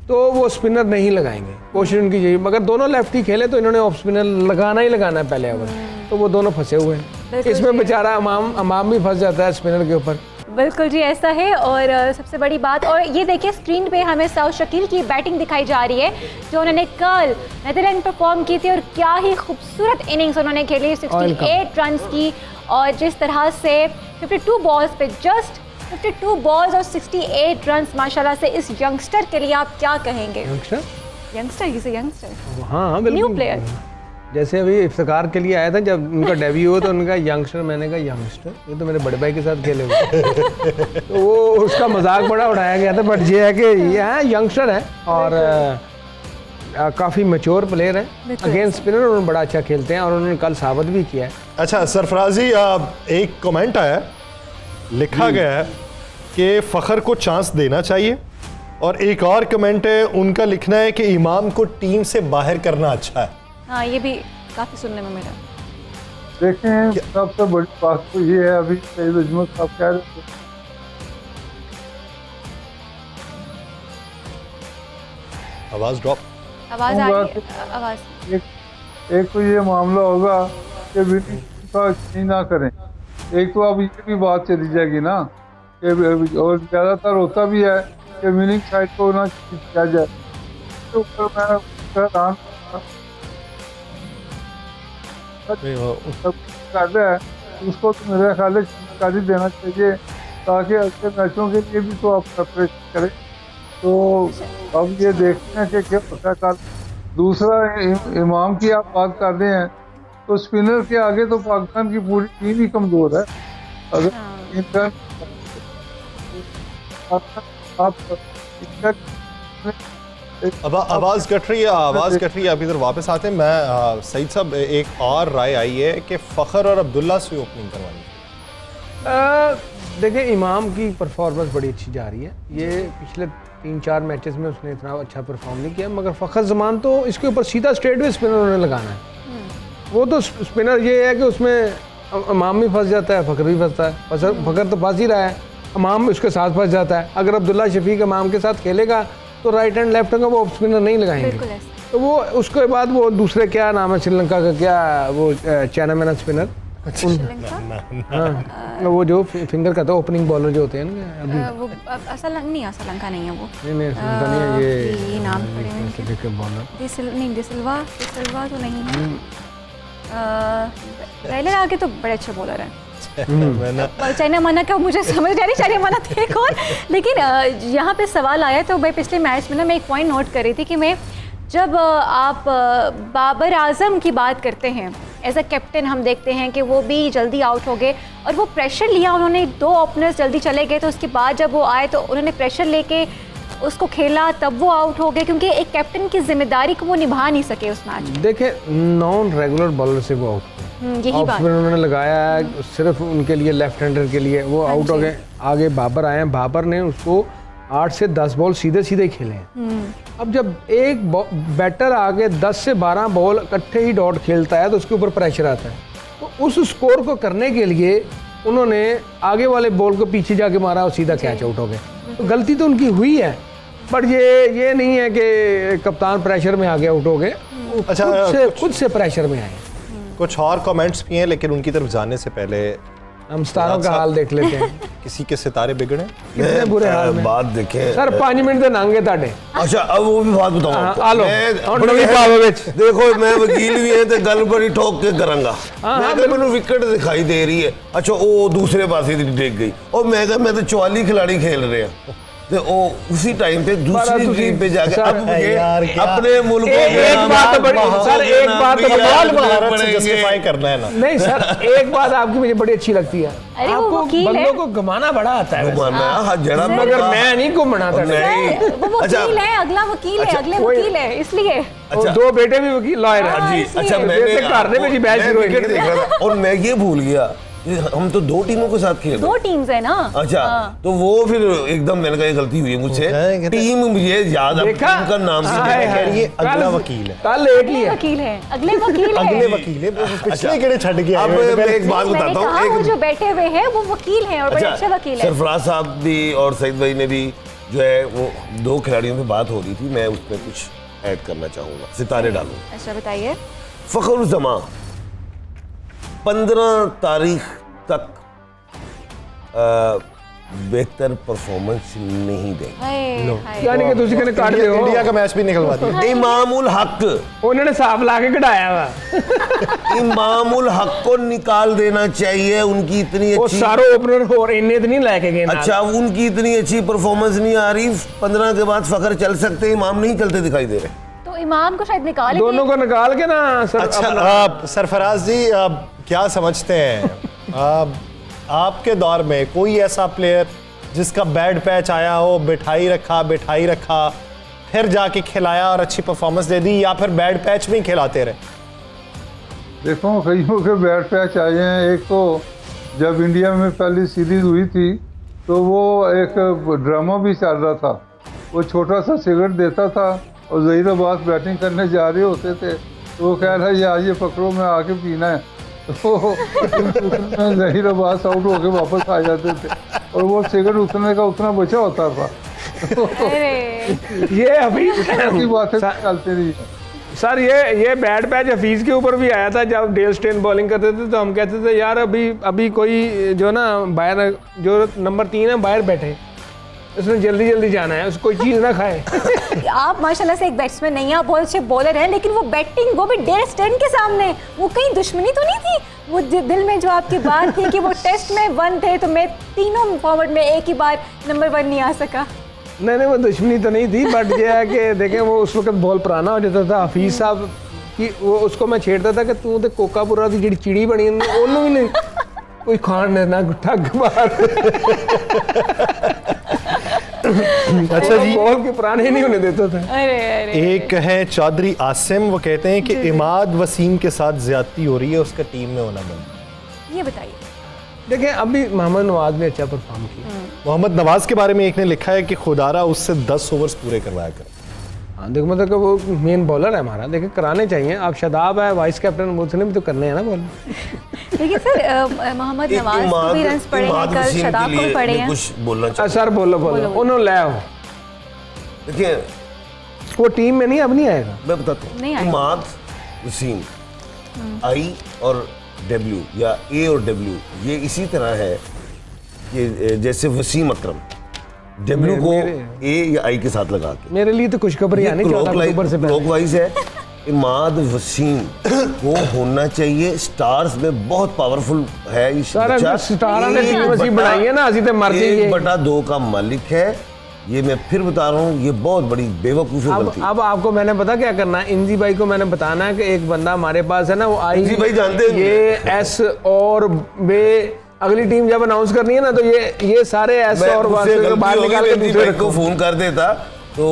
A: तो वो स्पिनर नहीं लगाएंगे, कोशिश उनकी यही, मगर दोनों लेफ्ट ही खेले तो इन्होंने ऑफ स्पिनर लगाना ही लगाना है पहले ओवर, तो वो दोनों फंसे हुए हैं।
C: बिल्कुल
A: इसमें
C: जी।
A: बेचारा अमाम भी फंस जाता है स्पिनर के ऊपर।
C: बिल्कुल जी, ऐसा है। और सबसे बड़ी बात, और ये देखिए स्क्रीन पे हमें सऊद शकील की बैटिंग दिखाई जा रही है, जो उन्होंने कल नीदरलैंड परफॉर्म की थी, और क्या ही खूबसूरत इनिंग्स उन्होंने खेली, 68 रन की, और जिस तरह से 52 बॉल्स पे जस्ट 52 बॉल्स और 68 रन, माशाल्लाह से इस यंगस्टर के लिए आप क्या कहेंगे? यंगस्टर
A: हाँ
C: न्यू
A: बिल्कुल,
C: प्लेयर।
A: जैसे अभी इफ्तिकार के लिए आया था, जब उनका डेब्यू हुआ तो उनका यंगस्टर, मैंने कहा यंगस्टर, ये तो मेरे बड़े भाई के साथ खेले हुए तो वो उसका मजाक बड़ा उड़ाया गया था, बट ये है कि ये यंगस्टर है और काफ़ी मैच्योर प्लेयर है, अगेंस्ट स्पिनर उन्होंने बड़ा अच्छा खेलते हैं और उन्होंने कल साबित भी किया है।
B: अच्छा सरफराजी, एक कमेंट आया, लिखा गया है कि फ़खर को चांस देना चाहिए, और एक और कमेंट है उनका लिखना है कि इमाम को टीम से बाहर करना अच्छा है।
C: हाँ, ये भी काफ़ी सुनने में मिला।
D: देखें, सबसे बड़ी बात तो ये है, अभी सईद अजमल साहब कह रहे थे,
B: आवाज़ ड्रॉप,
C: आवाज़ आ रही है, आवाज़।
D: एक तो ये मामला होगा कि विनिंग का नहीं ना करें, एक तो अब ये भी बात चली जाएगी ना कि, और ज़्यादातर होता भी है कि विनिंग साइड को ना किया जाए, तो ऊपर मैं हैरान सब कर रहा है, उसको तो मेरा ख्याल है जानकारी देना चाहिए, ताकि अगले मैचों के लिए भी तो आप प्रिपरेशन करें। तो अब ये देखते हैं कि क्या होता है कल। दूसरा, इमाम की आप बात कर रहे हैं, तो स्पिनर के आगे तो पाकिस्तान की पूरी टीम ही कमज़ोर है। अगर इंटर आप
B: अब आवाज़ कट रही है, आवाज़ कट रही है, आप इधर वापस आते हैं। मैं सईद साहब, एक और राय आई है कि फ़खर और अब्दुल्ला से ओपनिंग करवानी।
A: देखिए, इमाम की परफॉर्मेंस बड़ी अच्छी जा रही है, ये पिछले 3-4 मैचेस में उसने इतना अच्छा परफॉर्म नहीं किया, मगर फ़खर ज़मान तो इसके ऊपर सीधा स्ट्रेट वे स्पिनर उन्होंने लगाना है। वो तो स्पिनर ये है कि उसमें इमाम भी फंस जाता है, फ़खर भी फंसता है, फ़खर तो फंस ही रहा है, इमाम उसके साथ फंस जाता है। अगर अब्दुल्ला शफीक इमाम के साथ खेलेगा तो राइट हैंड लेफ्ट हैंड का वो स्पिनर नहीं लगाएंगे, तो वो उसके बाद वो दूसरे, क्या नाम है श्रीलंका का, क्या वो चैनामैन स्पिनर, हाँ वो जो फिंगर का था, ओपनिंग बॉलर जो होते हैं ना,
C: वो असलंका नहीं है वो,
A: नहीं श्रीलंका नहीं है,
C: ये नाम पड़े हैं इनके,
A: पैसिफिक बॉलर,
C: डिसिल्वा तो नहीं है, पहले आगे तो बड़े अच्छे बॉलर हैं। चाइना माना का मुझे समझ नहीं, चाइना माना थे कौन, लेकिन यहाँ पे सवाल आया तो मैं पिछले मैच में ना मैं एक पॉइंट नोट कर रही थी कि मैं, जब आप बाबर आजम की बात करते हैं एज अ कैप्टन, हम देखते हैं कि वो भी जल्दी आउट हो गए और वो प्रेशर लिया उन्होंने, 2 ओपनर्स जल्दी चले गए, तो उसके बाद जब वो आए तो उन्होंने प्रेशर लेके उसको खेला, तब वो आउट हो गए, क्योंकि एक कैप्टन की जिम्मेदारी को वो निभा नहीं सके उस मैच में।
A: देखे, नॉन रेगुलर बॉलर से वो आउट,
C: यही बात
A: उन्होंने लगाया है सिर्फ उनके लिए, लेफ्ट हैंडर के लिए, वो आउट हो गए। आगे बाबर आए हैं, बाबर ने उसको 8 से 10 बॉल सीधे सीधे खेले हैं। अब जब एक बैटर आगे 10 से 12 बॉल इकट्ठे ही डॉट खेलता है तो उसके ऊपर प्रेशर आता है, तो उस स्कोर को करने के लिए उन्होंने आगे वाले बॉल को पीछे जाके मारा और सीधा कैच आउट हो गए। तो गलती तो उनकी हुई है, बट ये नहीं है कि कप्तान प्रेशर में आगे आउट हो गए।
B: अच्छा,
A: खुद से प्रेशर में आए।
B: कुछ और कमेंट्स भी हैं, लेकिन उनकी तरफ जाने से पहले
A: हम सितारों का हाल देख लेते हैं।
B: किसी के सितारे बिगड़े
A: कितने बुरे हाल में।
E: बात देखें
A: सर 5 मिनट तो नांगे ताड़े।
E: अच्छा, अब वो भी बात बताऊं आपको।
A: आ लो,
E: मैं-
A: और नवी पाव विच।
E: देखो मैं वकील भी है तो गल बड़ी ठोक के करांगा।
A: हाँ,
E: मैं कहा मैंने विकेट दिखाई दे रही है, अच्छा वो दूसरे पासे डिग गई, और मैं कहा मैं तो 44 खिलाड़ी खेल रहे हैं, तो वो उसी टाइम पे दूसरी टीम पे जाके
A: सर,
E: अब मुझे
B: यार, क्या-
E: अपने मुल्क
A: एक बात तो बड़ी सर, एक बात तो
B: महारत से जस्टिफाई करना है ना।
A: नहीं सर, एक बात आपकी मुझे बड़ी अच्छी लगती है,
C: अरे वो
A: आपको
C: वकील है।
A: बंदों को घुमाना बड़ा आता है वैसे।
E: जरा
A: मगर मैं नहीं घुमाना था।
E: नहीं।
C: वो
E: अच्छा,
C: वकील है, अगला वकील है,
E: अच्छा,
C: अगले
A: कोई-
C: वकील है, इसलिए
A: और 2 बेटे भी वकील लॉयर
C: हाँ,
A: है।
E: जी
C: इसलिए।
E: अच्छा, मैंने
A: ये तो करने में जी बैच
E: मैं
A: शुरू हुई
E: विकेट
A: है।
E: देख रहा था और मैं ये भूल गया कि हम तो 2 टीमों के साथ खेल रहे
C: 2 टीम्स है ना।
E: हैं। अच्छा,
C: हाँ।
E: तो वो फिर एकदम मैंने कहा ये गलती हुई है मुझसे। टीम मुझे याद अब
A: देखा?
E: टीम का नाम
A: हाँ,
E: भी
A: है,
B: ये
A: कल-
B: अगला वकील है।
A: कल एक ही
C: अगले
A: है।
C: वकील है, अगले वकील है।
B: अगले वकील है, वो पिछले केड़े छड़ के आए
E: अब
B: हुए हैं।
E: मैं एक बात
C: मैंने
E: बताता
C: कहा
E: हूँ।
C: वो जो बैठे हुए हैं वो वकील हैं और बड़े अच्छे वकील हैं।
E: सरफराज साहब भी और सईद भाई ने भी जो है वो 2 खिलाड़ियों पे बात हो रही थी, मैं उसमें कुछ ऐड करना चाहूँगा, सितारे डालूँ।
C: अच्छा बताइए।
E: फ़खरुज़्ज़मा 15 तारीख तक बेहतर परफॉर्मेंस नहीं देंगे।
C: हाय, हाय।
A: यानी कि तुसी कहने काट दियो
B: इंडिया का मैच भी निकलवा दिया।
E: इमामुल हक
A: उन्होंने साफ ला के कढ़ाया हुआ।
E: इमामुल हक को निकाल देना चाहिए, उनकी इतनी
A: वो
E: अच्छी
A: सारे ओपनर हो इन्ने तो नहीं लेके गए नाल।
E: अच्छा उनकी इतनी अच्छी परफॉर्मेंस नहीं आ रही, 15 के बाद फ़खर चल सकते, इमाम नहीं चलते दिखाई दे रहे।
C: तो इमाम को शायद निकाल
A: दोनों को निकाल के ना सर।
B: अच्छा,
A: अपना-
B: आप सरफराज जी आप क्या समझते हैं, आपके दौर में कोई ऐसा प्लेयर जिसका बैड पैच आया हो, बिठाई रखा फिर जाके खिलाया और अच्छी परफॉर्मेंस दे दी, या फिर बैड पैच में ही खिलाते रहे?
D: देखो कईयों के बैट पैच आए हैं। एक तो जब इंडिया में पहली सीरीज हुई थी तो वो एक ड्रामा भी चल रहा था। वो छोटा सा सिगरेट देता था और ज़हीर अब्बास बैटिंग करने जा रहे होते थे तो वो कह रहा है ये पकड़ो मैं आके पीना है, तो ज़हीर अब्बास आउट होके वापस आ जाते थे और वो सिगरेट उतरने का उतना बचा होता था।
C: अरे
A: ये अभी
D: ऐसी बातें चलती रही।
A: सर ये बैड पैच हफीज के ऊपर भी आया था। जब डेल स्टेन बॉलिंग करते थे तो हम कहते थे यार अभी कोई जो ना बाहर जो नंबर 3 है बाहर बैठे, उसने जल्दी जाना है, उसको कोई चीज़ ना खाए।
C: आप माशाल्लाह से एक बैट्समैन नहीं हैं, आप बहुत अच्छे बॉलर हैं, लेकिन वो बैटिंग वो भी डेल स्टेन के सामने, वो कहीं दुश्मनी तो नहीं थी? वो दिल में जो आपकी बात थी कि वो टेस्ट में 1 थे तो मैं तीनों फॉर्मेट में एक ही बार नंबर 1 नहीं आ सका।
A: नहीं वो दुश्मनी तो नहीं थी, बट ये है कि देखें वो उस वक्त बॉल पुराना हो जाता था। हफीज साहब की वो उसको मैं छेड़ता था कि तू तो कोकापुरा की जी चिड़ी बनी ओनू भी नहीं कोई खान ना ठग मार।
B: अच्छा जी,
A: बॉल के पुराने नहीं होने देता था।
C: अरे
B: एक है चौधरी आसिम, वो कहते हैं कि इमाद वसीम के साथ ज्यादती हो रही है, उसका टीम में होना बंद।
C: ये बताइए।
A: देखें अभी मोहम्मद नवाज ने अच्छा परफॉर्म किया।
B: मोहम्मद नवाज के बारे में एक ने लिखा है कि खुदारा उससे 10 ओवर्स पूरे करवाया कर।
A: हाँ देखो मतलब कि वो मेन बॉलर है हमारा, देखिए कराने चाहिए। आप शदाब है वाइस कैप्टन, उसने भी तो करने हैं ना बॉल।
C: देखिए सर मोहम्मद नवाज को भी रन्स पड़े हैं, कल शदाब को भी पड़े हैं।
E: कुछ बोलना चाहिए।
A: सर बोलो उन्होंने ले आओ।
E: देखिए
A: वो टीम में नहीं अब नहीं आएगा।
E: मैं बताता हूँ,
C: नहीं आएगा।
E: इमाद वसीम आई और डब्ल्यू या ए और डब्ल्यू, ये इसी तरह है कि जैसे वसीम अकरम डब्ल्यू को ए या आई के साथ लगा के।
A: मेरे लिए तो खुशखबरी आनी 14 अक्टूबर से पहले।
E: क्लॉकवाइज है। इमाद वसीम को होना चाहिए, स्टार्स में बहुत पावरफुल है ये
A: सारा
E: बच्चा।
A: स्टारा ने टीम वसी बनाई है ना, असी तो मर जाइए।
E: 1/2 का मालिक है, ये मैं फिर बता रहा हूँ, ये बहुत बड़ी बेवकूफ़ी गलती।
A: अब आपको मैंने पता क्या करना है, इंजी भाई को मैंने बताना है कि एक बंदा हमारे पास है ना, वो आई
E: इंजी भाई जानते हैं
A: ये एस और वे अगली टीम जब अनाउंस करनी है ना तो ये सारे एस और बाहर निकाल के दूसरे
E: को फोन कर देता तो,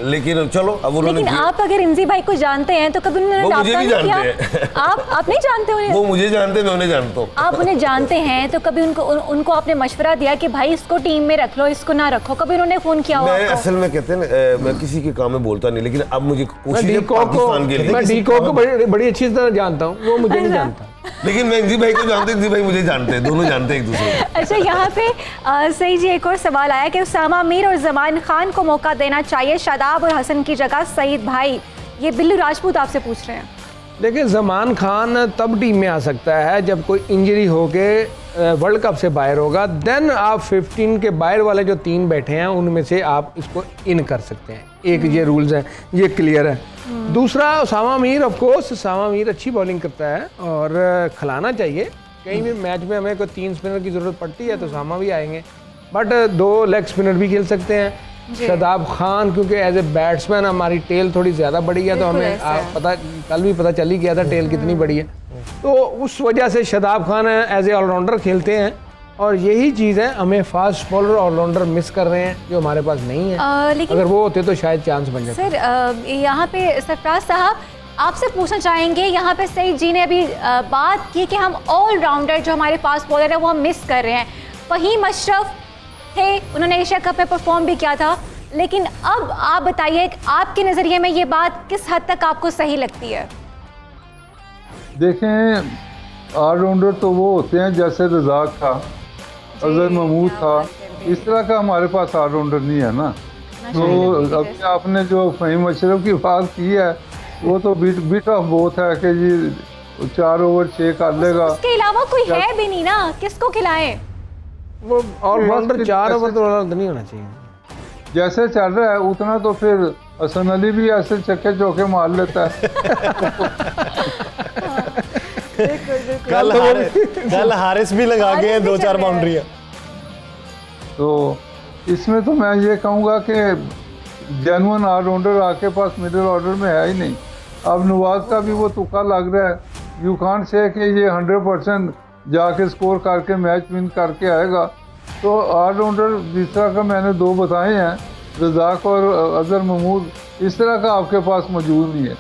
E: लेकिन चलो अब उन्होंने
C: लेकिन आप अगर इंजी भाई को जानते हैं तो कभी उन्होंने
E: वो मुझे
C: राब्ता
E: भी
C: नहीं
E: जानते
C: किया? आप नहीं जानते उन्हें?
E: वो मुझे जानते, मैं उन्हें जानता हूँ।
C: आप उन्हें जानते हैं तो कभी उनको आपने मशवरा दिया कि भाई इसको टीम में रख लो, इसको ना रखो? कभी उन्होंने फोन किया हो
E: मैं
C: आपको?
E: असल में कहते हैं मैं किसी के काम में बोलता नहीं, लेकिन अब मुझे कोशिश है पाकिस्तान के लिए।
A: मैं डी को बड़ी अच्छी तरह जानता हूँ, वो मुझे नहीं जानता।
E: लेकिन मैं इंजी भाई को जानते, इंजी भाई मुझे जानते हैं, दोनों जानते हैं एक दूसरे को।
C: अच्छा, यहाँ पे सही जी एक और सवाल आया कि उसामा मीर और जमान खान को मौका देना चाहिए शादाब और हसन की जगह सईद भाई। ये बिल्लू राजपूत आपसे पूछ रहे हैं।
A: देखिए, जमान खान तब टीम में आ सकता है जब कोई इंजरी हो के वर्ल्ड कप से बाहर होगा, देन आप 15 के बाहर वाले जो 3 बैठे हैं उनमें से आप इसको इन कर सकते हैं। एक ये रूल्स हैं, ये क्लियर है। दूसरा, उसामा मीर, ऑफ कोर्स उसामा मीर अच्छी बॉलिंग करता है और खिलाना चाहिए। कहीं भी मैच में हमें कोई 3 स्पिनर की ज़रूरत पड़ती है तो उसामा भी आएंगे, बट 2 लेग स्पिनर भी खेल सकते हैं। शादाब खान क्योंकि एज ए बैट्समैन हमारी टेल थोड़ी ज़्यादा बड़ी है, तो हमें पता, कल भी पता चल ही गया था टेल कितनी बड़ी है, तो उस वजह से Shadab Khan as a allrounder खेलते हैं। और यही चीज़ है, हमें फास्ट बॉलर ऑलराउंडर मिस कर रहे हैं जो हमारे पास नहीं है।
C: लेकिन
A: अगर वो होते तो शायद चांस बन जाता।
C: सर यहाँ पे सरफराज साहब आपसे पूछना चाहेंगे, यहाँ पे सईद जी ने अभी बात की कि हम ऑलराउंडर जो हमारे फास्ट बॉलर है वो हम मिस कर रहे हैं। फ़हीम अशरफ थे, उन्होंने एशिया कप में परफॉर्म भी किया था, लेकिन अब आप बताइए आपके नज़रिए में ये बात किस हद तक आपको सही लगती है?
D: देखें, ऑलराउंडर तो वो होते हैं जैसे रज़ाक था, अजहर महमूद था, इस तरह का हमारे पास ऑलराउंडर नहीं है ना। तो अभी आपने जो फ़हीम अशरफ की बात की है वो तो बिट ऑफ बोथ है कि जी 4 ओवर 6 कर लेगा,
C: उसके अलावा कोई है भी नहीं ना, किसको खिलाएं?
A: वो ऑलराउंडर 4 ओवर तो ऑलराउंडर नहीं होना चाहिए।
D: जैसे चल रहा है उतना तो फिर हसन अली भी ऐसे चक्के चौके मार लेता है।
B: कल हारिस भी लगा गए हैं 2-4 बाउंड्रियां।
D: तो इसमें तो मैं ये कहूँगा कि जेन्युइन ऑलराउंडर आपके पास मिडिल ऑर्डर में है ही नहीं। अब नवाज का भी वो तुक्का लग रहा है, यू कांट से कि ये 100% जाके स्कोर करके मैच विन करके आएगा। तो ऑलराउंडर जिस तरह का मैंने 2 बताए हैं, रज़ाक और अजहर महमूद, इस तरह का आपके पास मौजूद नहीं है।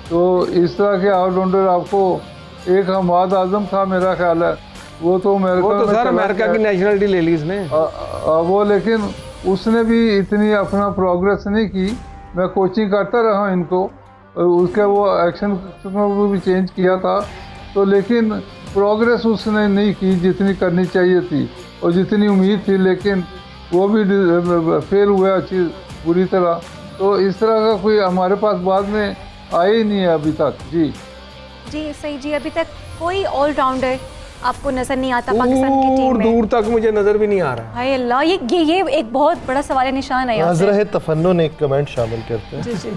D: तो इस तरह के ऑलराउंडर आपको, एक हमाद आजम था मेरा ख्याल है, वो तो
A: सर अमेरिका की नेशनलिटी ले ली इसने,
D: वो लेकिन उसने भी इतनी अपना प्रोग्रेस नहीं की। मैं कोचिंग करता रहा इनको, उसके वो एक्शन को भी चेंज किया था, तो लेकिन प्रोग्रेस उसने नहीं की जितनी करनी चाहिए थी और जितनी उम्मीद थी, लेकिन वो भी फेल हुआ अच्छी बुरी तरह। तो इस तरह का कोई हमारे पास बाद में आया ही नहीं है अभी तक। जी
C: सही जी, अभी तक कोई ऑलराउंडर आपको नजर नहीं आता पाकिस्तान की टीम में?
A: दूर तक मुझे नजर भी नहीं आ रहा।
C: हाय अल्लाह, ये एक बहुत बड़ा सवाल निशान है।
B: नाज़रा तफन्नुन एक कमेंट शामिल करते हैं।
C: जी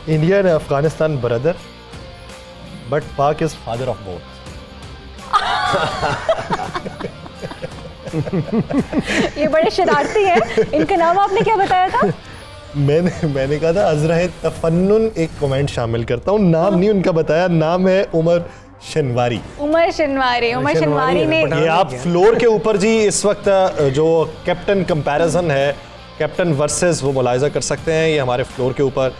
B: India and Afghanistan brother, but Pak is father of both.
C: ये बड़े शरारती हैं। इनका नाम आपने क्या बताया था?
B: मैंने कहा था अज़रा तफन्नुन एक कमेंट शामिल करता हूँ, नाम नहीं उनका बताया, नाम है उमर शनवारी।
C: उमर शनवारी ने,
B: ये आप फ्लोर के ऊपर जी इस वक्त जो कैप्टन कंपैरिजन है, कैप्टन वर्सेस, वो मुलाहिजा कर सकते हैं। ये हमारे फ्लोर के ऊपर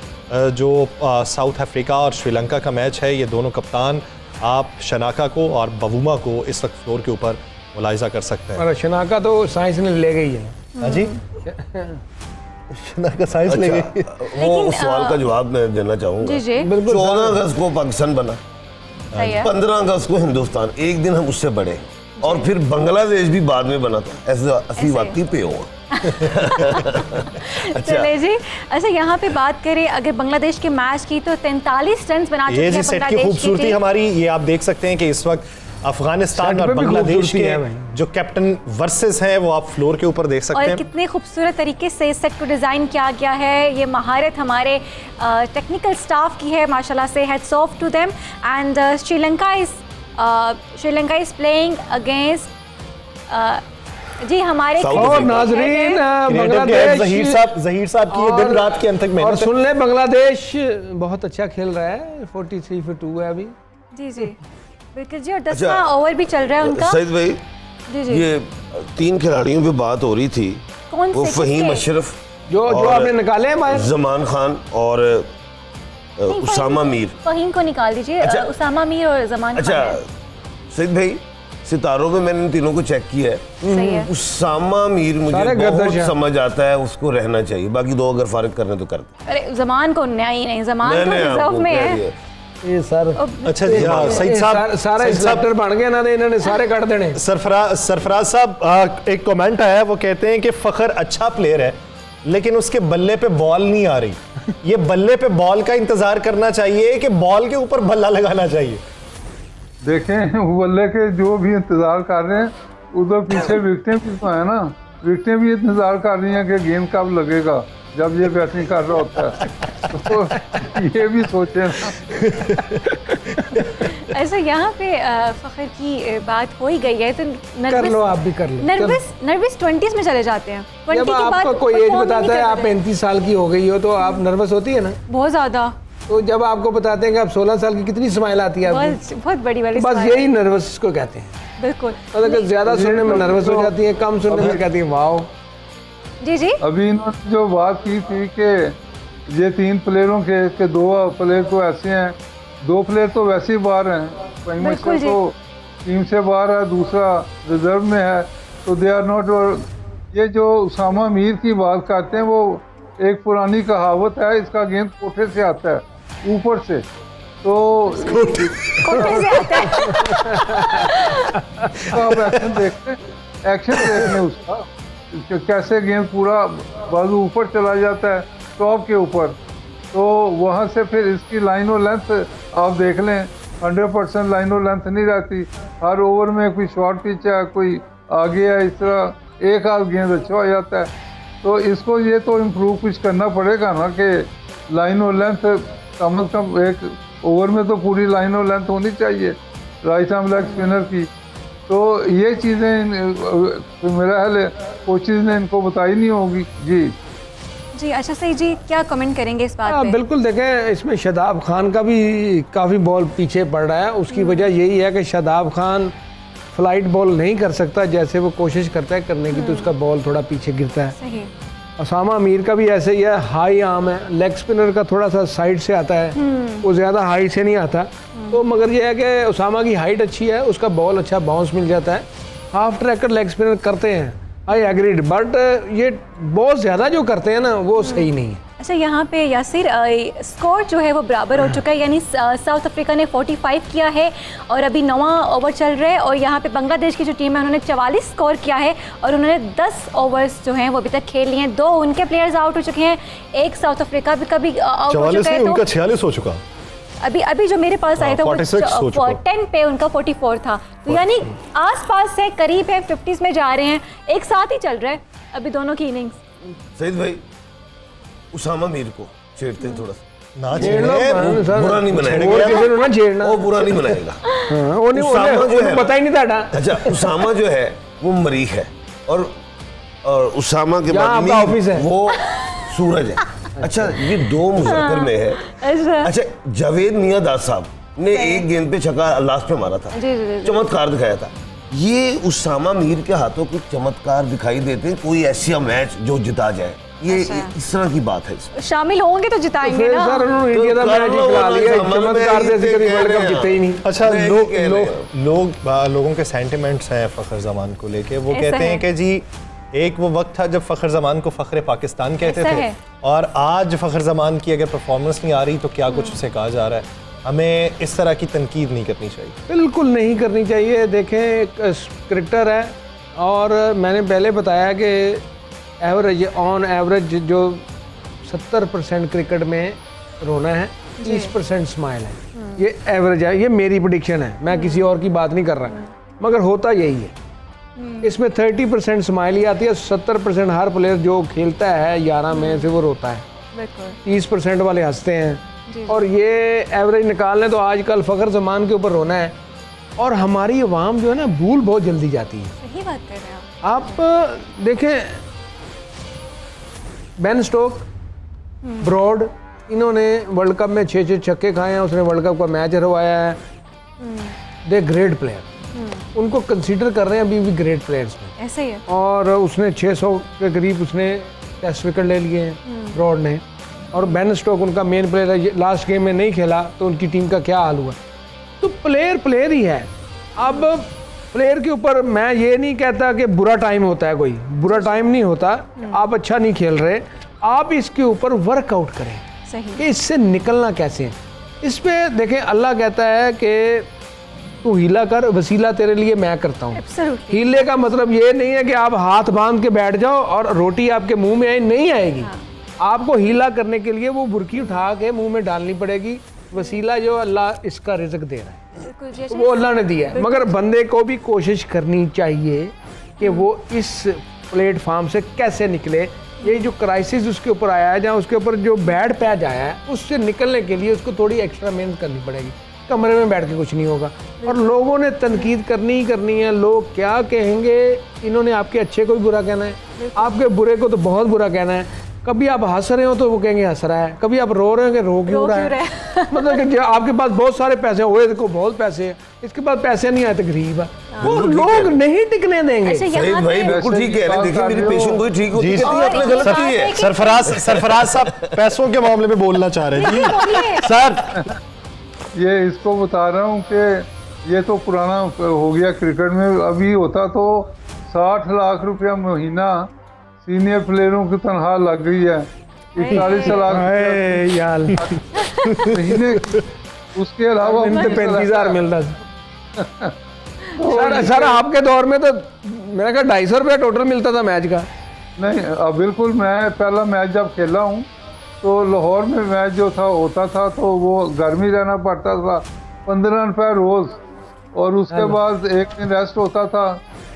B: जो साउथ अफ्रीका और श्रीलंका का मैच है, ये दोनों कप्तान आप शनाका को और बवुमा को इस वक्त फ्लोर के ऊपर मुलाहिजा कर सकते हैं।
A: और शनाका तो साइंस ने ले गई है।
B: हाँ जी, शनाका साइंस ले गई।
E: वो उस सवाल का जवाब मैं देना चाहूँगा।
C: जी
E: 14 अगस्त को पाकिस्तान बना, 15 अगस्त को हिंदुस्तान, एक दिन हम उससे बढ़े, और फिर बांग्लादेश भी बाद में बना था। ऐसा असली वाकई पे हुआ।
C: चले जी, अच्छा यहाँ पे बात करें अगर बांग्लादेश के मैच की, तो 43 रन बना चुके हैं
B: सेट की खूबसूरती हमारी। ये आप देख सकते हैं कि इस वक्त अफगानिस्तान और बांग्लादेश के जो कैप्टन वर्सेस हैं वो आप फ्लोर के ऊपर देख सकते हैं।
C: और कितने खूबसूरत तरीके से इस सेट को डिज़ाइन किया गया है। ये महारत हमारे टेक्निकल स्टाफ की है माशाल्लाह से, heads off to them. And Sri Lanka is playing against जी हमारे
A: और नाजरीन, बांग्लादेश
B: ज़हीर साहब की ये दिन रात के अंत तक मेहनत।
A: और सुन ले, बांग्लादेश बहुत अच्छा खेल रहा है, 43 for 2 है अभी।
C: जी बिल्कुल जी, और 10वां ओवर भी चल रहा है उनका।
E: सईद भाई,
C: जी
E: ये 3 खिलाड़ियों पे बात हो रही थी,
C: कौन
E: वो
C: से?
E: फ़हीम अशरफ
A: जो आपने निकाले हैं बाहर,
E: जमान खान और उसामा मीर।
C: फ़हीम को निकाल दीजिए।
E: अच्छा,
C: उसामा मीर और जमान खान।
E: अच्छा सईद भाई, सितारों में मैंने इन तीनों को चेक किया है।
C: सही है।
E: उसामा मीर मुझे बहुत समझ आता है, उसको रहना चाहिए। बाकी 2 अगर फारिग करने तो कर दे।
C: अरे जमान को नहीं, जमान तो रिजर्व में है।
A: ये सर
B: अच्छा जी, हाँ, सईद साहब,
A: सारा
B: सईद साहब,
A: इंस्पेक्टर बन गए ना, इन्होंने सारे काट देने।
B: सरफराज साहब, एक कमेंट आया है, वो कहते हैं कि फखर अच्छा प्लेयर है लेकिन उसके बल्ले पे बॉल नहीं आ रही। ये बल्ले पे बॉल का इंतजार करना चाहिए कि बॉल के ऊपर बल्ला लगाना चाहिए?
D: देखें बल्ले के जो भी इंतजार कर रहे हैं, उधर पीछे विकेटें भी तो है ना, विकेटें भी इंतजार कर रही हैं कि गेंद कब लगेगा जब ये बैटिंग कर रहा होता है। तो ये भी सोचें ना।
C: ऐसा यहाँ पे फखर की बात हो ही गई है तो
A: कर लो, आप भी कर लो।
C: नर्वस 20s में चले जाते हैं। 20
A: जब
C: के बाद
A: आपको कोई एज
C: perform नहीं
A: बताता है आप
C: करते।
A: 35 साल की हो गई हो तो आप नर्वस होती है ना।
C: बहुत ज्यादा,
A: तो जब आपको बताते हैं कि आप 16 साल की, कितनी स्माइल आती है आपकी।
C: बहुत बड़ी वाली
A: बस
C: smile
A: यही
C: है।
A: नर्वस को कहते हैं।
C: बिल्कुल।
A: मतलब कि ज्यादा सुनने में नर्वस हो जाती है, कम सुनने में कहती है वाओ।
C: जी जी,
D: अभी इन्होंने जो बात की थी कि ये 3 प्लेयरों के 2 प्लेयर तो ऐसे हैं, 2 प्लेयर तो वैसे ही बाहर हैं,
C: बिल्कुल जी।
D: तो टीम से बाहर है, दूसरा रिजर्व में है, तो दे आर नॉट। ये जो उसामा मीर की बात करते हैं, वो एक पुरानी कहावत है, इसका गेंद कोठे से आता है, ऊपर से। तो
C: कोठे से आता है।
D: आप एक्शन देख लें उसका कि कैसे गेंद पूरा बाजू ऊपर चला जाता है, टॉप के ऊपर। तो वहाँ से फिर इसकी लाइन और लेंथ आप देख लें, 100% लाइन और लेंथ नहीं रहती। हर ओवर में कोई शॉर्ट पिच है, कोई आगे है, इस तरह एक आध गेंद अच्छा हो जाता है। तो इसको ये तो इम्प्रूव कुछ करना पड़ेगा ना कि लाइन और लेंथ कम से कम एक ओवर में तो पूरी लाइन और लेंथ होनी चाहिए राइट आर्म लेग स्पिनर की। तो ये चीज़ें मेरा ख्याल है कोचेज ने इनको बताई नहीं होगी। जी
C: जी, अच्छा सही जी, क्या कमेंट करेंगे इस बात पे?
A: बिल्कुल देखें, इसमें शादाब खान का भी काफ़ी बॉल पीछे पड़ रहा है। उसकी वजह यही है कि शादाब खान फ्लाइट बॉल नहीं कर सकता जैसे वो कोशिश करता है करने की, तो उसका बॉल थोड़ा पीछे गिरता है।
C: सही।
A: उसामा मीर का भी ऐसे ही है, हाई आर्म है, लेग स्पिनर का थोड़ा सा साइड से आता है, वो ज़्यादा हाइट से नहीं आता। तो मगर ये है कि उसामा की हाइट अच्छी है, उसका बॉल अच्छा बाउंस मिल जाता है। हाफ ट्रैकर लेग स्पिनर करते हैं, आई एग्रीड, बट ये बहुत ज़्यादा जो करते हैं ना वो सही नहीं है।
C: अच्छा, यहाँ पे यासिर स्कोर जो है वो बराबर हो चुका है, यानी साउथ अफ्रीका ने 45 किया है और अभी 9वां ओवर चल रहा है। और यहाँ पे बांग्लादेश की जो टीम है उन्होंने 44 स्कोर किया है और उन्होंने 10 ओवर्स जो हैं वो अभी तक खेल लिए हैं। 2 उनके प्लेयर्स आउट हो चुके हैं, एक साउथ अफ्रीका भी कभी आउट हो चुका है।
B: उनका 46 हो चुका।
C: अभी जो मेरे पास आया था वो 10 पे उनका 44 था, तो यानी आसपास से करीब है, 50s में जा रहे हैं, एक साथ ही चल रहा है अभी दोनों की इनिंग्स।
E: सईद भाई, उसामा मीर को छेड़ते हैं थोड़ा सा,
B: ना
E: बुरा नहीं बनाएगा, वो बुरा नहीं बनाएगा। उसामा जो है,
A: पता ही नहीं था।
E: अच्छा, उसामा जो है वो मरीख है और उसामा के बाद
A: ऑफिस है
E: वो सूरज है। अच्छा, ये 2 मुज़क्कर में है। अच्छा, जावेद मियाँदाद साहब ने एक गेंद पे छक्का लास्ट पे मारा था, चमत्कार दिखाया था। ये उसामा मीर के हाथों कुछ चमत्कार दिखाई देते हैं, कोई ऐसा मैच जो जिता जाए, ये इस तरह की बात है।
C: शामिल होंगे तो जिताएंगे ना।
A: सर उन्होंने इंडिया का मैच जिता लिया, चमत्कार जैसे कभी वर्ल्ड कप जीते ही नहीं।
B: अच्छा, लोगों के सेंटिमेंट्स हैं फ़खर ज़मान को लेके। वो कहते हैं कि जी एक वो वक्त था जब फ़खर ज़मान को फ़ख्र पाकिस्तान कहते थे, और आज फ़खर ज़मान की अगर परफॉर्मेंस नहीं आ रही तो क्या कुछ उसे कहा जा रहा है। हमें इस तरह की तनकीद नहीं करनी चाहिए,
A: बिल्कुल नहीं करनी चाहिए। देखें, एक क्रिकेटर है और मैंने पहले बताया कि एवरेज ऑन एवरेज जो 70% क्रिकेट में रोना है, 30% स्माइल है। ये एवरेज है, ये मेरी प्रेडिक्शन है, मैं किसी और की बात नहीं कर रहा, मगर होता यही है। इसमें 30% स्माइल ही आती है, 70% हर प्लेयर जो खेलता है 11 में से वो रोता है, 30% वाले हंसते हैं। और ये एवरेज निकालने तो आजकल फ़खर ज़मान के ऊपर रोना है। और हमारी अवाम जो है ना भूल बहुत जल्दी जाती है।
C: सही बात कर रहे हैं
A: आप देखें, बेन स्टोक, ब्रॉड, इन्होंने वर्ल्ड कप में 6 छक्के खाए हैं, उसने वर्ल्ड कप का मैच हरवाया है। दे ग्रेट प्लेयर, उनको कंसीडर कर रहे हैं अभी भी ग्रेट प्लेयर्स में,
C: ऐसे ही है।
A: और उसने 600 के करीब उसने टेस्ट विकेट ले लिए हैं ब्रॉड ने। और बेन स्टोक उनका मेन प्लेयर है, लास्ट गेम में नहीं खेला तो उनकी टीम का क्या हाल हुआ। तो प्लेयर ही है। अब प्लेयर के ऊपर मैं ये नहीं कहता कि बुरा टाइम होता है, कोई बुरा टाइम नहीं होता। आप अच्छा नहीं खेल रहे, आप इसके ऊपर वर्कआउट करें कि इससे निकलना कैसे है। इस पे देखें, अल्लाह कहता है कि तू हीला कर, वसीला तेरे लिए मैं करता हूँ।
C: Absolutely.
A: हीले का मतलब ये नहीं है कि आप हाथ बांध के बैठ जाओ और रोटी आपके मुंह में नहीं आएगी। आपको हीला करने के लिए वो बुरकी उठा के मुंह में डालनी पड़ेगी। वसीला जो अल्लाह इसका रिज़्क दे रहा है,
C: बिल्कुल जैसे
A: वो अल्लाह ने दिया है, मगर बंदे को भी कोशिश करनी चाहिए कि वो इस प्लेटफार्म से कैसे निकले। ये जो क्राइसिस उसके ऊपर आया है, जहाँ उसके ऊपर जो बैड पैच आया है, उससे निकलने के लिए उसको थोड़ी एक्स्ट्रा मेहनत करनी पड़ेगी। कमरे में बैठ के कुछ नहीं होगा और लोगों ने तनकीद करनी ही करनी है। लोग क्या कहेंगे, इन्होंने आपके अच्छे को भी बुरा कहना है, आपके बुरे को तो बहुत बुरा कहना है। कभी आप हंस रहे हो तो वो कहेंगे हंस रहा है, कभी आप रो रहे हो कि रो क्यों रहा है। मतलब कि आपके पास बहुत सारे पैसे हुए, देखो बहुत पैसे हैं, इसके पास पैसे नहीं आए तो गरीब है, वो लोग नहीं टिकने देंगे।
C: अच्छा,
E: सईद
C: यहाँ
E: भाई
C: पे-
E: बिल्कुल ठीक कह रहे हैं। देखिए मेरी पेशेंट कोई ठीक होती है,
C: और
E: आपने
C: एक
E: गलत
C: बात
E: की
C: है
E: है।
C: कि-
B: सरफराज साहब पैसों के मामले में बोलना चाह रहे हैं जी।
C: बोलिए।
B: सर
D: ये इसको बता रहा हूँ कि ये तो पुराना हो गया क्रिकेट में। अभी होता तो 60 लाख रुपया महीना सीनियर प्लेयरों की तनख्वाह लग गई है, 41 लाख
A: अरे यार,
D: महीने की। उसके अलावा
A: इनसे 35,000 मिलता था। सर आपके दौर में तो मेरा ख्याल 250 रुपया टोटल मिलता था मैच का।
D: नहीं, बिल्कुल। मैं पहला मैच जब खेला हूँ तो लाहौर में मैच जो था होता था तो वो घर में रहना पड़ता था, 15 रुपये रोज़, और उसके बाद एक दिन रेस्ट होता था।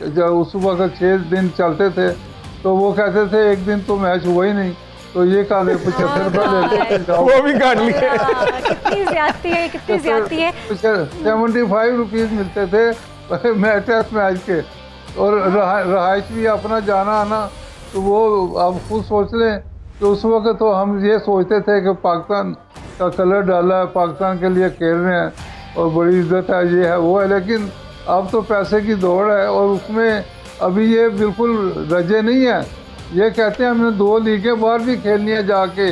D: जब उस वक्त 6 दिन चलते थे तो वो कहते थे एक दिन तो मैच हुआ ही नहीं, तो ये काले 75 रुपये लेते थे, जाओ।
A: वो भी काट लिए।
C: कितनी ज्यादती है, कितनी ज्यादती है।
D: 75 रुपीज़ मिलते थे टेस्ट मैच के, और रहाइश भी अपना जाना आना। तो वो आप खुद सोच लें कि उस वक्त तो हम ये सोचते थे कि पाकिस्तान का कलर डाला है, पाकिस्तान के लिए खेल रहे हैं और बड़ी इज्जत है, ये है वो है। लेकिन अब तो पैसे की दौड़ है और उसमें अभी ये बिल्कुल रजे नहीं है। ये कहते हैं हमने 2 लीगें बाहर भी खेलनी है जाके,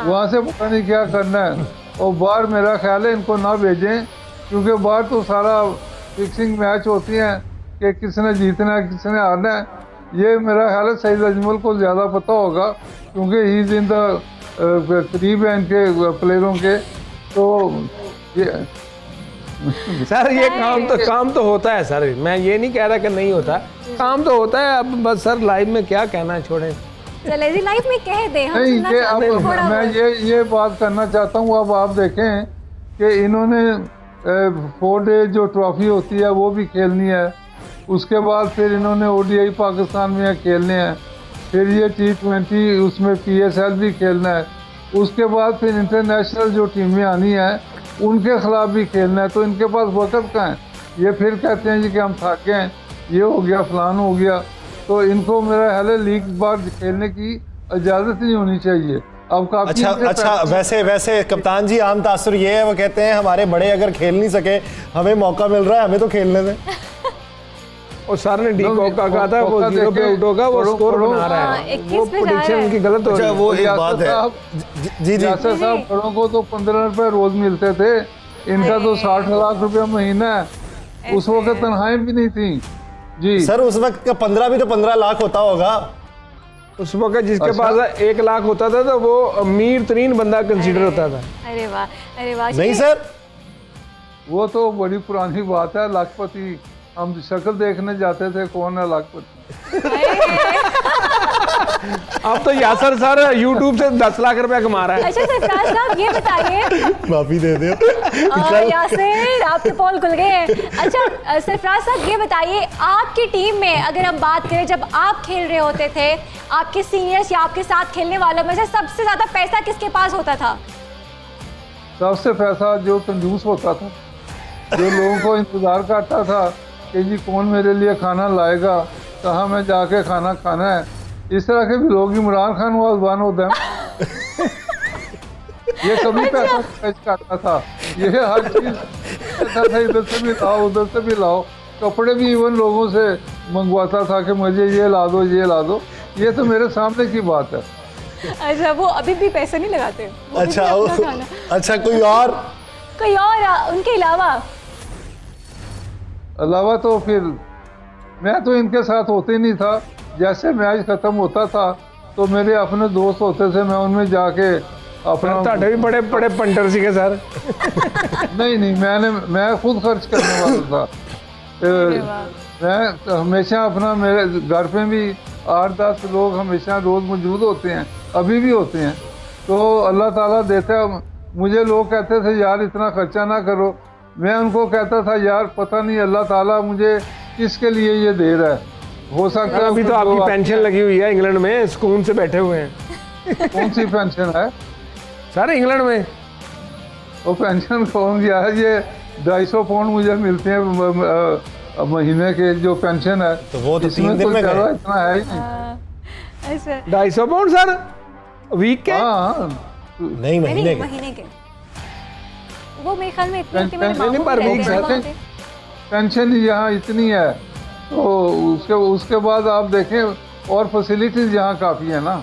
D: वहाँ से पता नहीं क्या करना है। और बाहर मेरा ख्याल है इनको ना भेजें, क्योंकि बाहर तो सारा फिक्सिंग मैच होती हैं कि किसने जीतना है किसने हारना है। ये मेरा ख्याल है सईद अजमल को ज़्यादा पता होगा, क्योंकि ही इज़ इन द करीब है इनके प्लेयरों के। तो ये
A: सर ये काम तो होता है सर, मैं ये नहीं कह रहा कि नहीं होता, काम तो होता है। अब बस सर लाइफ में क्या कहना है, छोड़ें।
C: चले जी, लाइफ में कह दे, हम
D: नहीं,
C: सुनना
D: ये
C: चाहते
D: अब
C: हैं थोड़ा
D: मैं
C: बहुत।
D: ये बात करना चाहता हूँ। अब आप देखें कि इन्होंने 4 डे जो ट्रॉफी होती है वो भी खेलनी है, उसके बाद फिर इन्होंने ODI पाकिस्तान में खेलने हैं, फिर ये T20 उसमें PSL भी खेलना है, उसके बाद फिर इंटरनेशनल जो टीमें आनी हैं उनके खिलाफ भी खेलना है। तो इनके पास वक्त कहाँ है? ये फिर कहते हैं जी कि हम थक गए हैं, ये हो गया फलान हो गया। तो इनको मेरा ख्याल है लीग बार खेलने की इजाज़त नहीं होनी चाहिए। अब काफी
B: अच्छा वैसे कप्तान जी आम तासुर ये है, वो कहते हैं हमारे बड़े अगर खेल नहीं सके, हमें मौका मिल रहा है, हमें तो खेलने दें।
A: और सर ने डी कॉक का कहा था वो 0 पे आउट होगा, वो स्कोर बना रहा
C: हाँ,
A: है,
C: 21
A: वो
C: पे जा रहा
A: प्रेडिक्शन
C: है।
A: उनकी गलत हो रही
E: अच्छा
A: है।
E: वो एक बात है।
B: जी
D: यासर साहब बड़ों को तो 15 रुपए रोज मिलते थे, इनका तो 60 लाख रुपया महीना है। उस वक्त तनख्वाहें भी नहीं थी जी।
B: सर उस वक्त का 15 भी तो 15 लाख होता होगा।
A: उस वक्त जिसके
D: अच्छा।
A: पास 1 लाख होता था तो वो अमीर तरीन बंदा कंसीडर होता था।
C: अरे वाह, अरे वाह।
B: नहीं सर,
D: वो तो बड़ी पुरानी बात है। लाखपति हम शक्ल देखने जाते थे, कौन है लाखपति।
A: अब तो यासर सर YouTube से 10 लाख रुपया कमा रहा है।
C: अच्छा सरफराज साहब ये बताइए,
B: माफी दे दे।
C: यासिर आपके पोल खुल गए हैं। अच्छा सरफराज साहब ये बताइए, आपकी टीम में अगर हम बात करें, जब आप खेल रहे होते थे, आपके सीनियर्स या आपके साथ खेलने वालों में से सबसे ज्यादा पैसा किसके पास होता था?
D: सबसे पैसा जो कंजूस होता था, जो लोगों को इंतजार करता था कि जी कौन मेरे लिए खाना लाएगा, कहाँ मैं जाके खाना खाना है। इस तरह के भी लोग, Imran Khan was one of them. ये कभी पैसा खर्च करता था, ये हर चीज कहता था इधर से भी लाओ उधर से भी लाओ। कपड़े भी इवन लोगों से मंगवाता था कि मुझे ये ला दो ये ला दो। ये तो मेरे सामने की बात है।
C: अच्छा वो अभी भी पैसे नहीं लगाते? वो भी अपना खाना।
B: अच्छा कोई और
C: उनके
D: अलावा तो फिर मैं तो इनके साथ होते ही नहीं था। जैसे मैच ख़त्म होता था तो मेरे अपने दोस्त होते थे, मैं उनमें जाके अपना
A: ਤੁਹਾਡੇ ਵੀ ਬੜੇ ਬੜੇ ਪੰਟਰ ਸੀਗੇ ਸਰ
D: नहीं मैं खुद खर्च करने वाला था। मैं हमेशा अपना, मेरे घर पे भी 8-10 लोग हमेशा रोज़ मौजूद होते हैं, अभी भी होते हैं। तो अल्लाह ताला देता है। मुझे लोग कहते थे यार इतना खर्चा ना करो, मैं उनको कहता था यार पता नहीं अल्लाह ताला मुझे किसके लिए ये दे रहा है, हो सकता है
A: अभी तो आपकी पेंशन लगी हुई है इंग्लैंड में, सुकून से बैठे हुए हैं।
D: कौन सी पेंशन है?
A: सर इंग्लैंड में
D: वो पेंशन कौन यार, ये 250 पाउंड मुझे मिलते हैं महीने के जो पेंशन है।
B: तो वो तो
D: इसमें
B: 3 दिन
D: कोई
B: में
D: ज़्यादा
B: गए।
D: इतना है ही नहीं।
C: अच्छा
A: 250 पाउंड सर वीक के?
D: हाँ
B: नहीं, महीने के।
C: महीने के वो मेरे ख्याल में इतने कि मेरे
D: पेंशन
C: मामू
A: पर
C: रहते
A: वीक
C: हैं
A: सर।
C: वहाँ पे।
D: पेंशन यहाँ इतनी है, तो उसके बाद आप देखें और फैसिलिटीज यहाँ काफ़ी है ना।